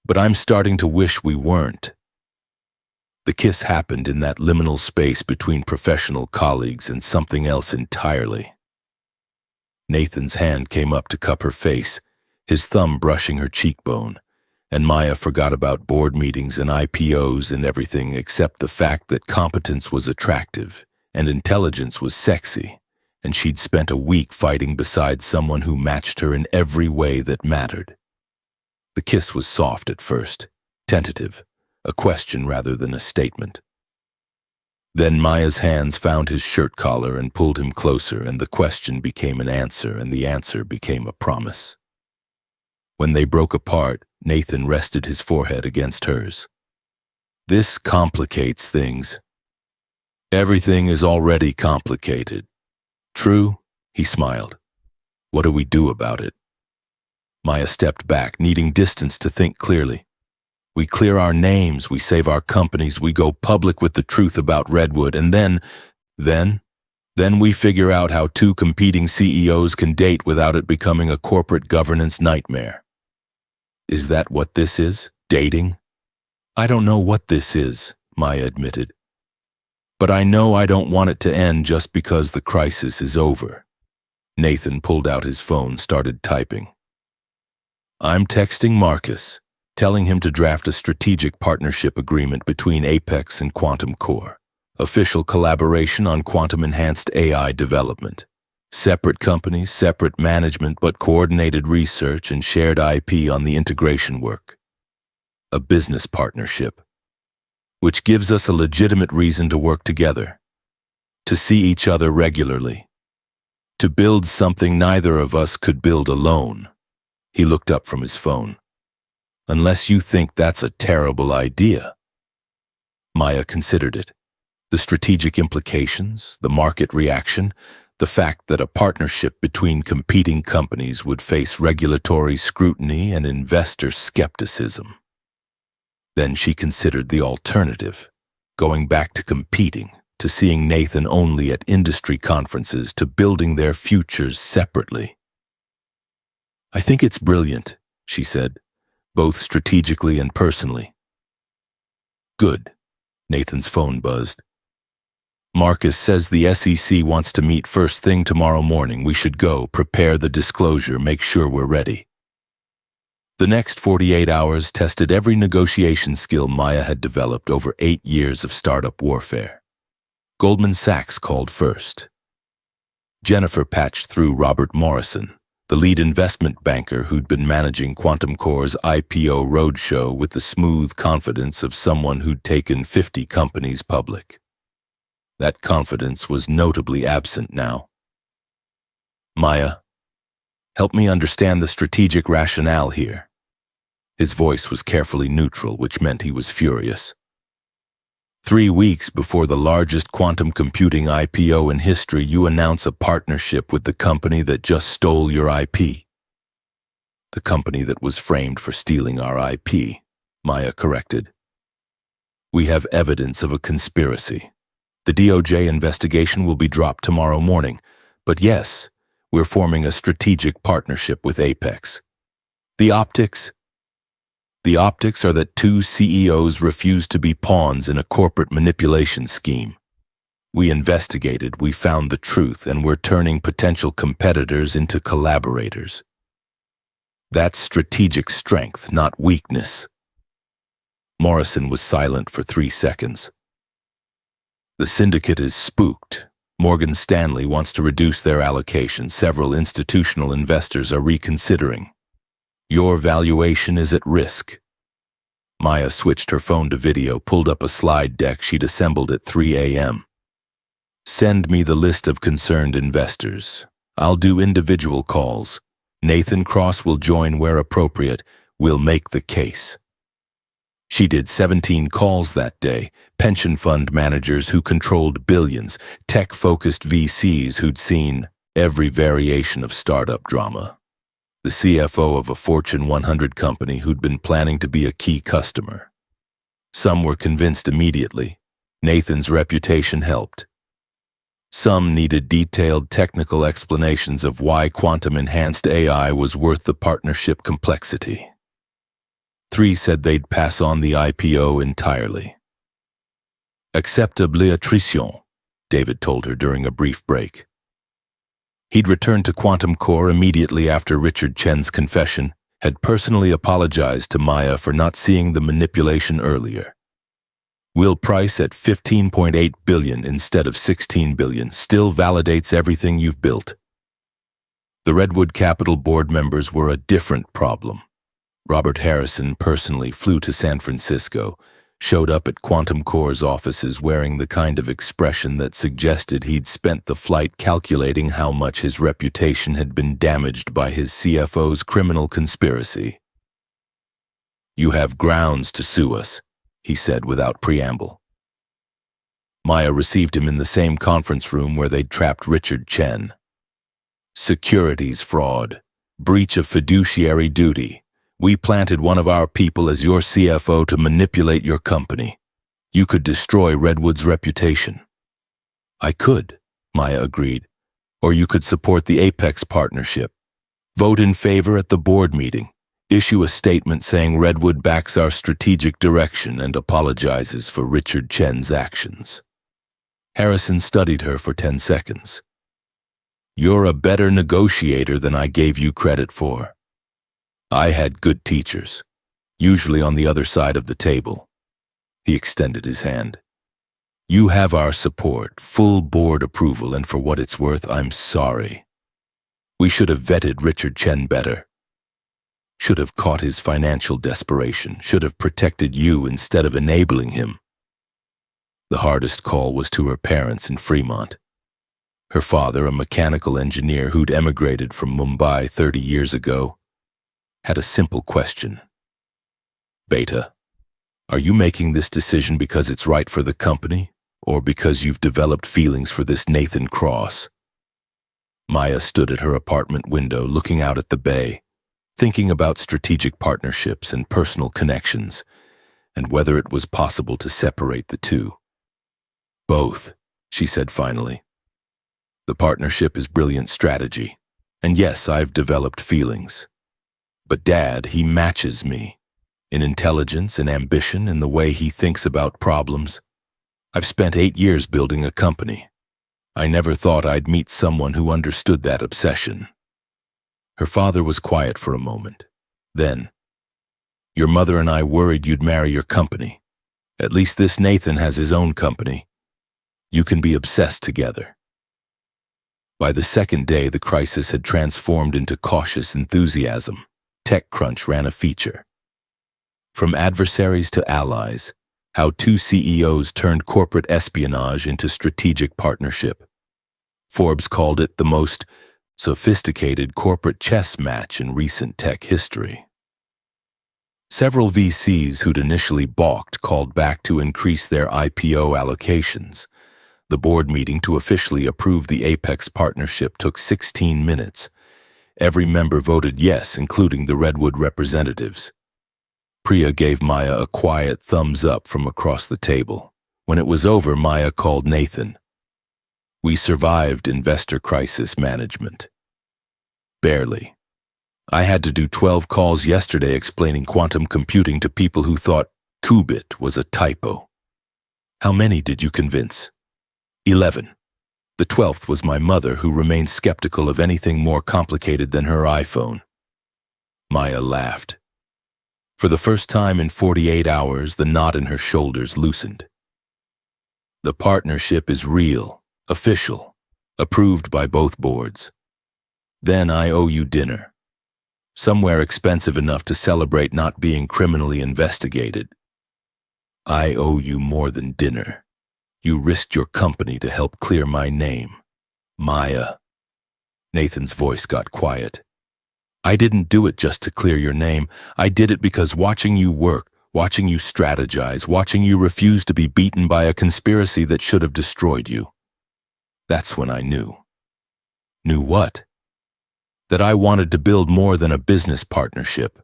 but I'm starting to wish we weren't." The kiss happened in that liminal space between professional colleagues and something else entirely. Nathan's hand came up to cup her face, his thumb brushing her cheekbone, and Maya forgot about board meetings and IPOs and everything except the fact that competence was attractive and intelligence was sexy, and she'd spent a week fighting beside someone who matched her in every way that mattered. The kiss was soft at first, tentative, a question rather than a statement. Then Maya's hands found his shirt collar and pulled him closer, and the question became an answer, and the answer became a promise. When they broke apart, Nathan rested his forehead against hers. "This complicates things." "Everything is already complicated." "True," he smiled. "What do we do about it?" Maya stepped back, needing distance to think clearly. "We clear our names, we save our companies, we go public with the truth about Redwood, and then we figure out how two competing CEOs can date without it becoming a corporate governance nightmare." "Is that what this is? Dating?" "I don't know what this is," Maya admitted. "But I know I don't want it to end just because the crisis is over." Nathan pulled out his phone, started typing. "I'm texting Marcus, telling him to draft a strategic partnership agreement between Apex and Quantum Core. Official collaboration on quantum-enhanced AI development. Separate companies, separate management, but coordinated research and shared IP on the integration work. A business partnership, which gives us a legitimate reason to work together, to see each other regularly, to build something neither of us could build alone." He looked up from his phone. "Unless you think that's a terrible idea." Maya considered it. The strategic implications, the market reaction, the fact that a partnership between competing companies would face regulatory scrutiny and investor skepticism. Then she considered the alternative, going back to competing, to seeing Nathan only at industry conferences, to building their futures separately. "I think it's brilliant," she said, "both strategically and personally." "Good." Nathan's phone buzzed. "Marcus says the SEC wants to meet first thing tomorrow morning. We should go, prepare the disclosure, make sure we're ready." The next 48 hours tested every negotiation skill Maya had developed over 8 years of startup warfare. Goldman Sachs called first. Jennifer patched through Robert Morrison, the lead investment banker who'd been managing Quantum Core's IPO roadshow with the smooth confidence of someone who'd taken 50 companies public. That confidence was notably absent now. "Maya, help me understand the strategic rationale here." His voice was carefully neutral, which meant he was furious. 3 weeks before the largest quantum computing IPO in history, you announce a partnership with the company that just stole your IP. "The company that was framed for stealing our IP," Maya corrected. "We have evidence of a conspiracy. The DOJ investigation will be dropped tomorrow morning, but yes, we're forming a strategic partnership with Apex. The optics are that 2 CEOs refused to be pawns in a corporate manipulation scheme. We investigated, we found the truth, and we're turning potential competitors into collaborators. That's strategic strength, not weakness." Morrison was silent for 3 seconds. "The syndicate is spooked. Morgan Stanley wants to reduce their allocation. Several institutional investors are reconsidering. Your valuation is at risk. Maya switched her phone to video, pulled up a slide deck she'd assembled at 3 a.m. Send me the list of concerned investors. I'll do individual calls. Nathan Cross will join where appropriate. We'll make the case. She did 17 calls that day, pension fund managers who controlled billions, tech-focused VCs who'd seen every variation of startup drama, the CFO of a Fortune 100 company who'd been planning to be a key customer. Some were convinced immediately. Nathan's reputation helped. Some needed detailed technical explanations of why quantum-enhanced AI was worth the partnership complexity. 3 said they'd pass on the IPO entirely. Acceptable attrition, David told her during a brief break. He'd returned to Quantum Core immediately after Richard Chen's confession, had personally apologized to Maya for not seeing the manipulation earlier. We'll price at $15.8 billion instead of $16 billion still validates everything you've built. The Redwood Capital board members were a different problem. Robert Harrison personally flew to San Francisco, showed up at Quantum Core's offices wearing the kind of expression that suggested he'd spent the flight calculating how much his reputation had been damaged by his CFO's criminal conspiracy. You have grounds to sue us, he said without preamble. Maya received him in the same conference room where they'd trapped Richard Chen. Securities fraud, breach of fiduciary duty. We planted one of our people as your CFO to manipulate your company. You could destroy Redwood's reputation. I could, Maya agreed. Or you could support the Apex partnership. Vote in favor at the board meeting. Issue a statement saying Redwood backs our strategic direction and apologizes for Richard Chen's actions. Harrison studied her for 10 seconds. You're a better negotiator than I gave you credit for. I had good teachers, usually on the other side of the table. He extended his hand. You have our support, full board approval, and for what it's worth, I'm sorry. We should have vetted Richard Chen better. Should have caught his financial desperation, should have protected you instead of enabling him. The hardest call was to her parents in Fremont. Her father, a mechanical engineer who'd emigrated from Mumbai 30 years ago, had a simple question. Beta, are you making this decision because it's right for the company, or because you've developed feelings for this Nathan Cross? Maya stood at her apartment window looking out at the bay, thinking about strategic partnerships and personal connections, and whether it was possible to separate the two. Both, she said finally. The partnership is brilliant strategy, and yes, I've developed feelings. But Dad, he matches me. In intelligence and ambition, in the way he thinks about problems. I've spent 8 years building a company. I never thought I'd meet someone who understood that obsession. Her father was quiet for a moment. Then, your mother and I worried you'd marry your company. At least this Nathan has his own company. You can be obsessed together. By the second day, the crisis had transformed into cautious enthusiasm. TechCrunch ran a feature. From adversaries to allies, how 2 CEOs turned corporate espionage into strategic partnership. Forbes called it the most sophisticated corporate chess match in recent tech history. Several VCs who'd initially balked called back to increase their IPO allocations. The board meeting to officially approve the Apex partnership took 16 minutes. Every member voted yes, including the Redwood representatives. Priya gave Maya a quiet thumbs up from across the table. When it was over, Maya called Nathan. We survived investor crisis management. Barely. I had to do 12 calls yesterday explaining quantum computing to people who thought qubit was a typo. How many did you convince? 11. The 12th was my mother, who remained skeptical of anything more complicated than her iPhone. Maya laughed. For the first time in 48 hours, the knot in her shoulders loosened. The partnership is real, official, approved by both boards. Then I owe you dinner. Somewhere expensive enough to celebrate not being criminally investigated. I owe you more than dinner. You risked your company to help clear my name. Maya. Nathan's voice got quiet. I didn't do it just to clear your name. I did it because watching you work, watching you strategize, watching you refuse to be beaten by a conspiracy that should have destroyed you. That's when I knew. Knew what? That I wanted to build more than a business partnership.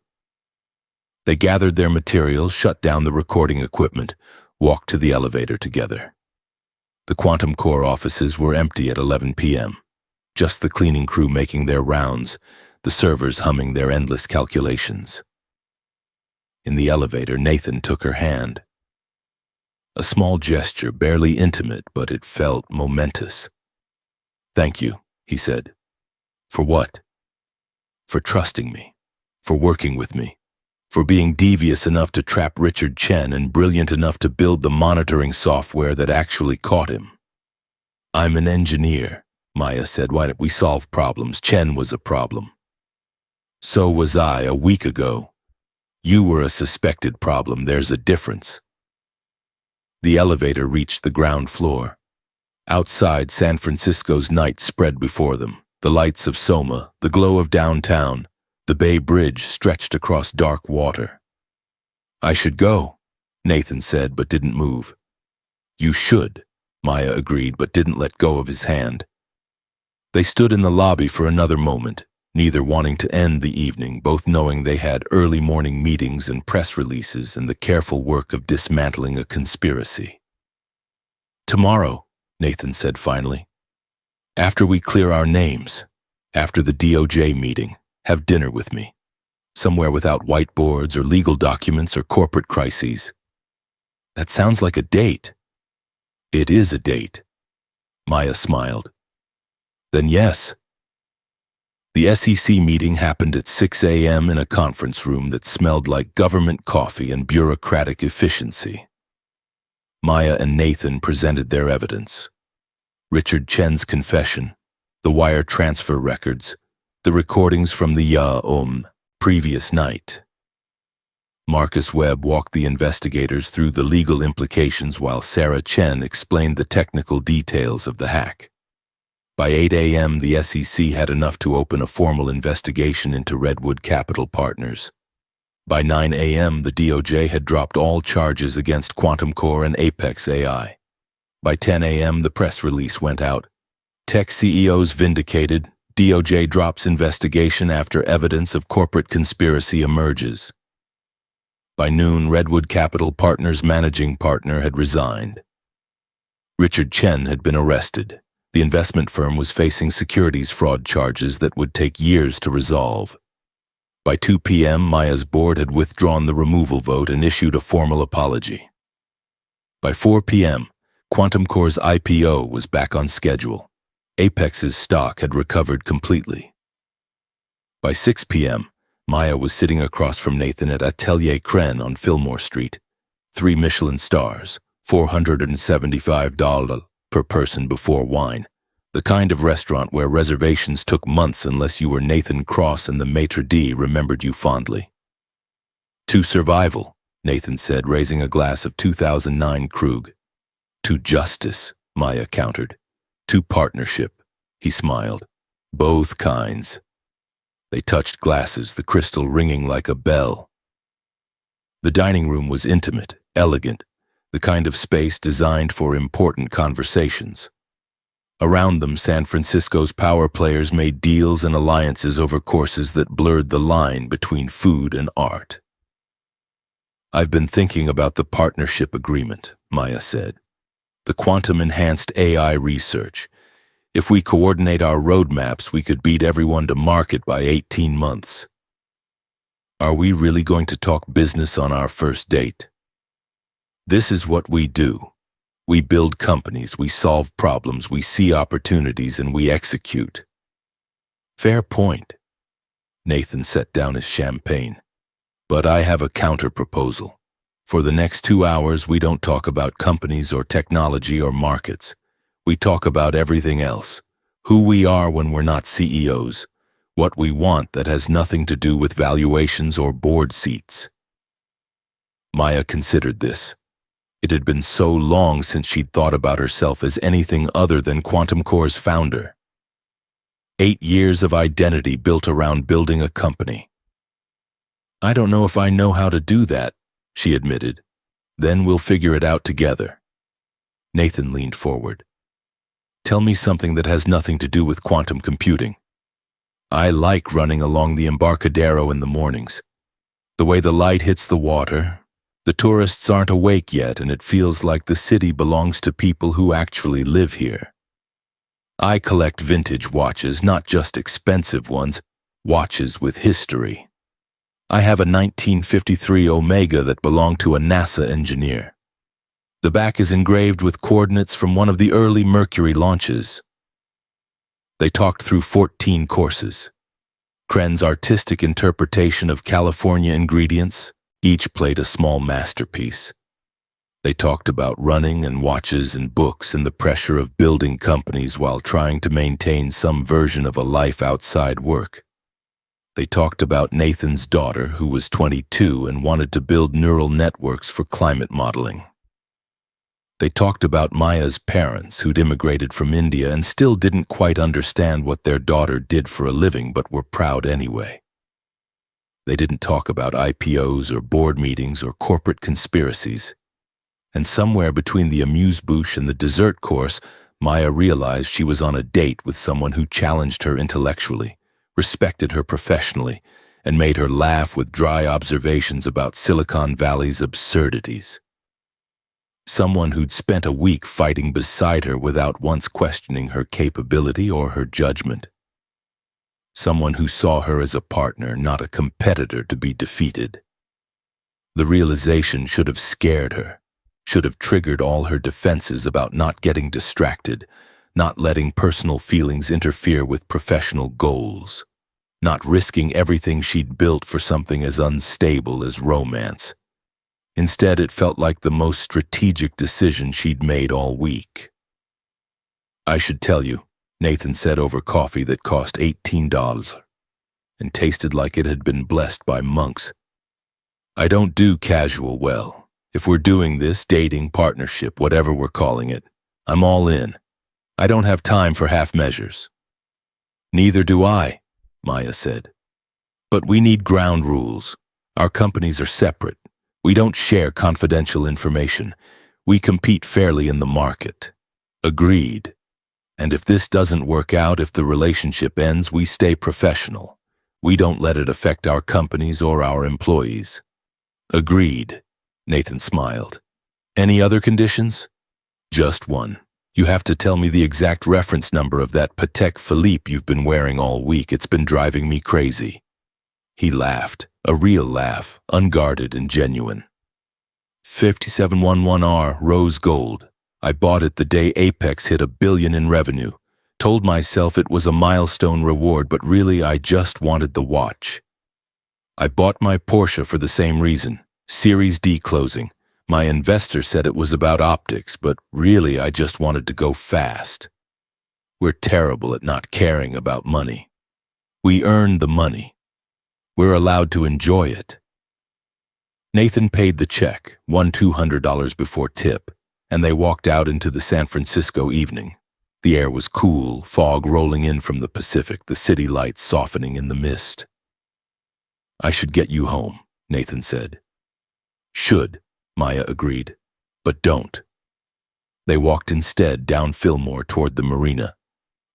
They gathered their materials, shut down the recording equipment, walked to the elevator together. The Quantum Core offices were empty at 11 p.m. Just the cleaning crew making their rounds, the servers humming their endless calculations. In the elevator, Nathan took her hand. A small gesture, barely intimate, but it felt momentous. Thank you, he said. For what? For trusting me, for working with me, for being devious enough to trap Richard Chen and brilliant enough to build the monitoring software that actually caught him. I'm an engineer, Maya said. Why don't we solve problems? Chen was a problem. So was I a week ago. You were a suspected problem. There's a difference. The elevator reached the ground floor. Outside, San Francisco's night spread before them. The lights of Soma, the glow of downtown, the Bay Bridge stretched across dark water. I should go, Nathan said, but didn't move. You should, Maya agreed, but didn't let go of his hand. They stood in the lobby for another moment, neither wanting to end the evening, both knowing they had early morning meetings and press releases and the careful work of dismantling a conspiracy. Tomorrow, Nathan said finally. After we clear our names, after the DOJ meeting, have dinner with me. Somewhere without whiteboards or legal documents or corporate crises. That sounds like a date. It is a date. Maya smiled. Then yes. The SEC meeting happened at 6 a.m. in a conference room that smelled like government coffee and bureaucratic efficiency. Maya and Nathan presented their evidence. Richard Chen's confession, the wire transfer records, the recordings from the previous night. Marcus Webb walked the investigators through the legal implications while Sarah Chen explained the technical details of the hack. By 8 a.m., the SEC had enough to open a formal investigation into Redwood Capital Partners. By 9 a.m., the DOJ had dropped all charges against Quantum Core and Apex AI. By 10 a.m., the press release went out. Tech CEOs vindicated. DOJ drops investigation after evidence of corporate conspiracy emerges. By noon, Redwood Capital Partners' managing partner had resigned. Richard Chen had been arrested. The investment firm was facing securities fraud charges that would take years to resolve. By 2 p.m., Maya's board had withdrawn the removal vote and issued a formal apology. By 4 p.m., Quantum Core's IPO was back on schedule. Apex's stock had recovered completely. By 6 p.m., Maya was sitting across from Nathan at Atelier Cren on Fillmore Street. 3 Michelin stars, $475 per person before wine. The kind of restaurant where reservations took months unless you were Nathan Cross and the maitre d' remembered you fondly. To survival, Nathan said, raising a glass of 2009 Krug. To justice, Maya countered. To partnership, he smiled. Both kinds. They touched glasses, the crystal ringing like a bell. The dining room was intimate, elegant, the kind of space designed for important conversations. Around them, San Francisco's power players made deals and alliances over courses that blurred the line between food and art. I've been thinking about the partnership agreement, Maya said. The quantum-enhanced AI research. If we coordinate our roadmaps, we could beat everyone to market by 18 months. Are we really going to talk business on our first date? This is what we do. We build companies, we solve problems, we see opportunities, and we execute. Fair point. Nathan set down his champagne. But I have a counter-proposal. For the next 2 hours, we don't talk about companies or technology or markets. We talk about everything else. Who we are when we're not CEOs. What we want that has nothing to do with valuations or board seats. Maya considered this. It had been so long since she'd thought about herself as anything other than Quantum Core's founder. 8 years of identity built around building a company. I don't know if I know how to do that, she admitted. Then we'll figure it out together. Nathan leaned forward. Tell me something that has nothing to do with quantum computing. I like running along the Embarcadero in the mornings. The way the light hits the water, the tourists aren't awake yet, and it feels like the city belongs to people who actually live here. I collect vintage watches, not just expensive ones, watches with history. I have a 1953 Omega that belonged to a NASA engineer. The back is engraved with coordinates from one of the early Mercury launches. They talked through 14 courses. Kren's artistic interpretation of California ingredients, each played a small masterpiece. They talked about running and watches and books and the pressure of building companies while trying to maintain some version of a life outside work. They talked about Nathan's daughter, who was 22 and wanted to build neural networks for climate modeling. They talked about Maya's parents, who'd immigrated from India and still didn't quite understand what their daughter did for a living, but were proud anyway. They didn't talk about IPOs or board meetings or corporate conspiracies. And somewhere between the amuse-bouche and the dessert course, Maya realized she was on a date with someone who challenged her intellectually, respected her professionally, and made her laugh with dry observations about Silicon Valley's absurdities. Someone who'd spent a week fighting beside her without once questioning her capability or her judgment. Someone who saw her as a partner, not a competitor to be defeated. The realization should have scared her, should have triggered all her defenses about not getting distracted, not letting personal feelings interfere with professional goals, not risking everything she'd built for something as unstable as romance. Instead, it felt like the most strategic decision she'd made all week. I should tell you, Nathan said over coffee that cost $18 and tasted like it had been blessed by monks. I don't do casual well. If we're doing this, dating, partnership, whatever we're calling it, I'm all in. I don't have time for half measures. Neither do I, Maya said. But we need ground rules. Our companies are separate. We don't share confidential information. We compete fairly in the market. Agreed. And if this doesn't work out, if the relationship ends, we stay professional. We don't let it affect our companies or our employees. Agreed, Nathan smiled. Any other conditions? Just one. You have to tell me the exact reference number of that Patek Philippe you've been wearing all week. It's been driving me crazy. He laughed, a real laugh, unguarded and genuine. 5711R, rose gold. I bought it the day Apex hit $1 billion in revenue. Told myself it was a milestone reward, but really I just wanted the watch. I bought my Porsche for the same reason, Series D closing. My investor said it was about optics, but really I just wanted to go fast. We're terrible at not caring about money. We earn the money. We're allowed to enjoy it. Nathan paid the check, won $200 before tip, and they walked out into the San Francisco evening. The air was cool, fog rolling in from the Pacific, the city lights softening in the mist. I should get you home, Nathan said. Should, Maya agreed, but don't. They walked instead down Fillmore toward the marina,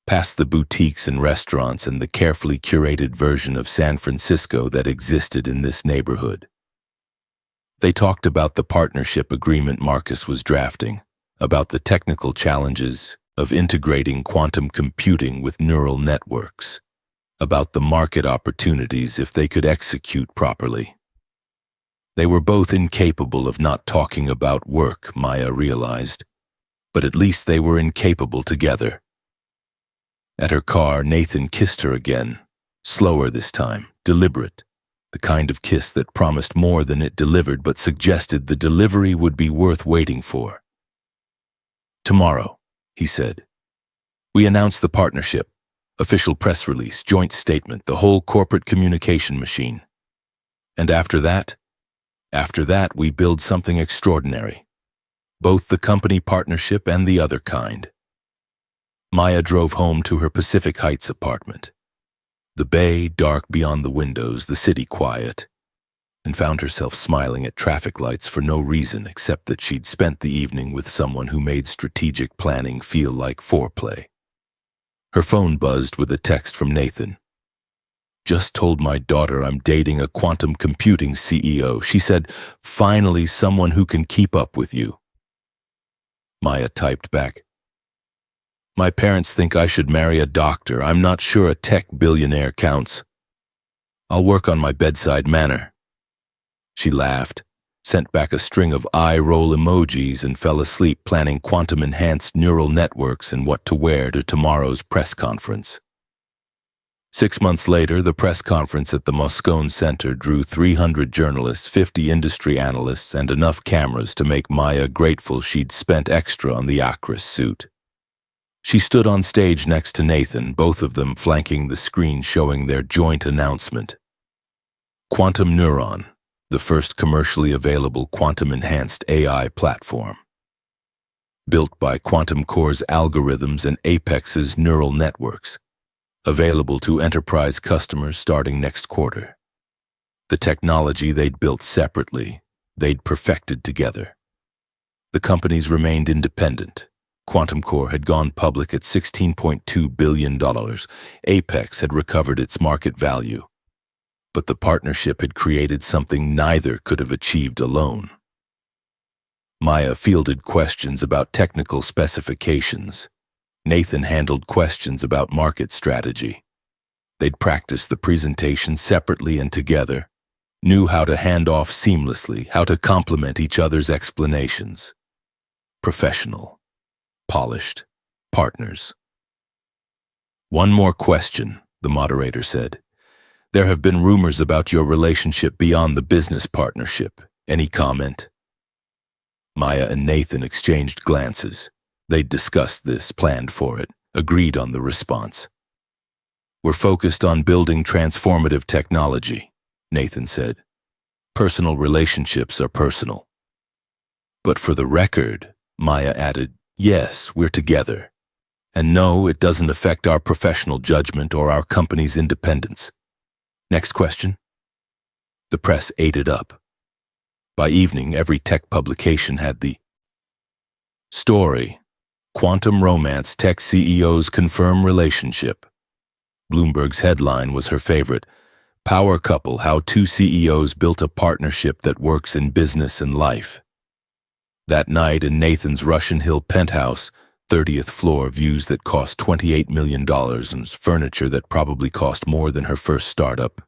past the boutiques and restaurants and the carefully curated version of San Francisco that existed in this neighborhood. They talked about the partnership agreement Marcus was drafting, about the technical challenges of integrating quantum computing with neural networks, about the market opportunities if they could execute properly. They were both incapable of not talking about work, Maya realized, but at least they were incapable together. At her car, Nathan kissed her again, slower this time, deliberate, the kind of kiss that promised more than it delivered but suggested the delivery would be worth waiting for. Tomorrow, he said. We announce the partnership. Official press release, joint statement, the whole corporate communication machine. And after that, we build something extraordinary. Both the company partnership and the other kind. Maya drove home to her Pacific Heights apartment. The bay dark beyond the windows, the city quiet, and found herself smiling at traffic lights for no reason except that she'd spent the evening with someone who made strategic planning feel like foreplay. Her phone buzzed with a text from Nathan. Just told my daughter I'm dating a quantum computing CEO. She said, finally someone who can keep up with you. Maya typed back, my parents think I should marry a doctor. I'm not sure a tech billionaire counts. I'll work on my bedside manner. She laughed, sent back a string of eye-roll emojis, and fell asleep planning quantum-enhanced neural networks and what to wear to tomorrow's press conference. 6 months later, the press conference at the Moscone Center drew 300 journalists, 50 industry analysts, and enough cameras to make Maya grateful she'd spent extra on the Acris suit. She stood on stage next to Nathan, both of them flanking the screen showing their joint announcement. Quantum Neuron, the first commercially available quantum-enhanced AI platform. Built by Quantum Core's algorithms and Apex's neural networks. Available to enterprise customers starting next quarter. The technology they'd built separately, they'd perfected together. The companies remained independent. Quantum Core had gone public at $16.2 billion. Apex had recovered its market value. But the partnership had created something neither could have achieved alone. Maya fielded questions about technical specifications. Nathan handled questions about market strategy. They'd practiced the presentation separately and together, knew how to hand off seamlessly, how to complement each other's explanations. Professional. Polished. Partners. One more question, the moderator said. There have been rumors about your relationship beyond the business partnership. Any comment? Maya and Nathan exchanged glances. They'd discussed this, planned for it, agreed on the response. We're focused on building transformative technology, Nathan said. Personal relationships are personal. But for the record, Maya added, yes, we're together. And no, it doesn't affect our professional judgment or our company's independence. Next question. The press ate it up. By evening, every tech publication had the story. Quantum romance tech CEOs confirm relationship. Bloomberg's headline was her favorite. Power couple, how two CEOs built a partnership that works in business and life. That night in Nathan's Russian Hill penthouse, 30th floor, views that cost $28 million and furniture that probably cost more than her first startup.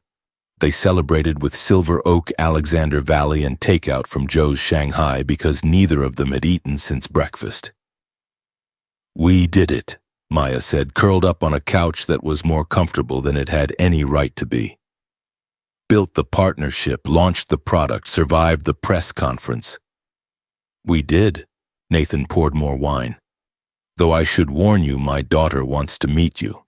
They celebrated with Silver Oak, Alexander Valley, and takeout from Joe's Shanghai because neither of them had eaten since breakfast. We did it, Maya said, curled up on a couch that was more comfortable than it had any right to be. Built the partnership, launched the product, survived the press conference. We did. Nathan poured more wine. Though I should warn you, my daughter wants to meet you.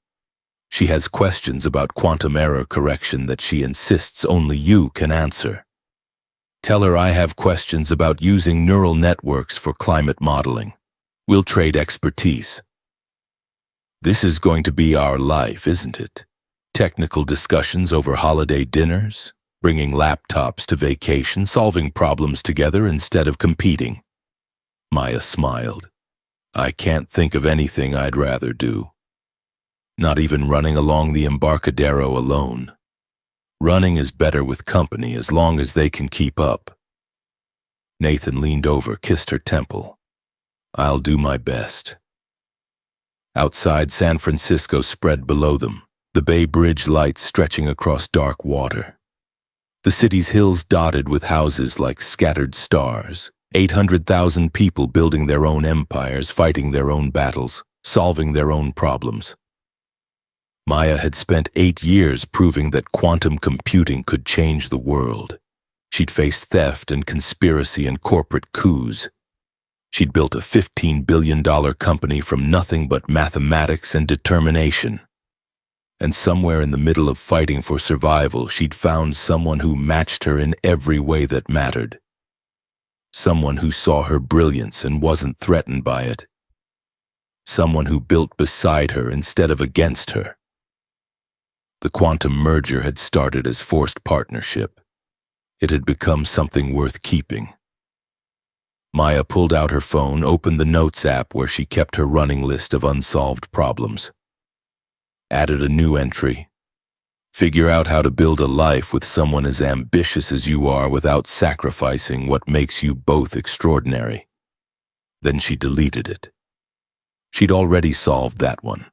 She has questions about quantum error correction that she insists only you can answer. Tell her I have questions about using neural networks for climate modeling. We'll trade expertise. This is going to be our life, isn't it? Technical discussions over holiday dinners, bringing laptops to vacation, solving problems together instead of competing. Maya smiled. I can't think of anything I'd rather do. Not even running along the Embarcadero alone. Running is better with company as long as they can keep up. Nathan leaned over, kissed her temple. I'll do my best. Outside, San Francisco spread below them, the Bay Bridge lights stretching across dark water. The city's hills dotted with houses like scattered stars, 800,000 people building their own empires, fighting their own battles, solving their own problems. Maya had spent 8 years proving that quantum computing could change the world. She'd faced theft and conspiracy and corporate coups. She'd built a $15 billion company from nothing but mathematics and determination. And somewhere in the middle of fighting for survival, she'd found someone who matched her in every way that mattered. Someone who saw her brilliance and wasn't threatened by it. Someone who built beside her instead of against her. The quantum merger had started as forced partnership. It had become something worth keeping. Maya pulled out her phone, opened the Notes app where she kept her running list of unsolved problems. Added a new entry. Figure out how to build a life with someone as ambitious as you are without sacrificing what makes you both extraordinary. Then she deleted it. She'd already solved that one.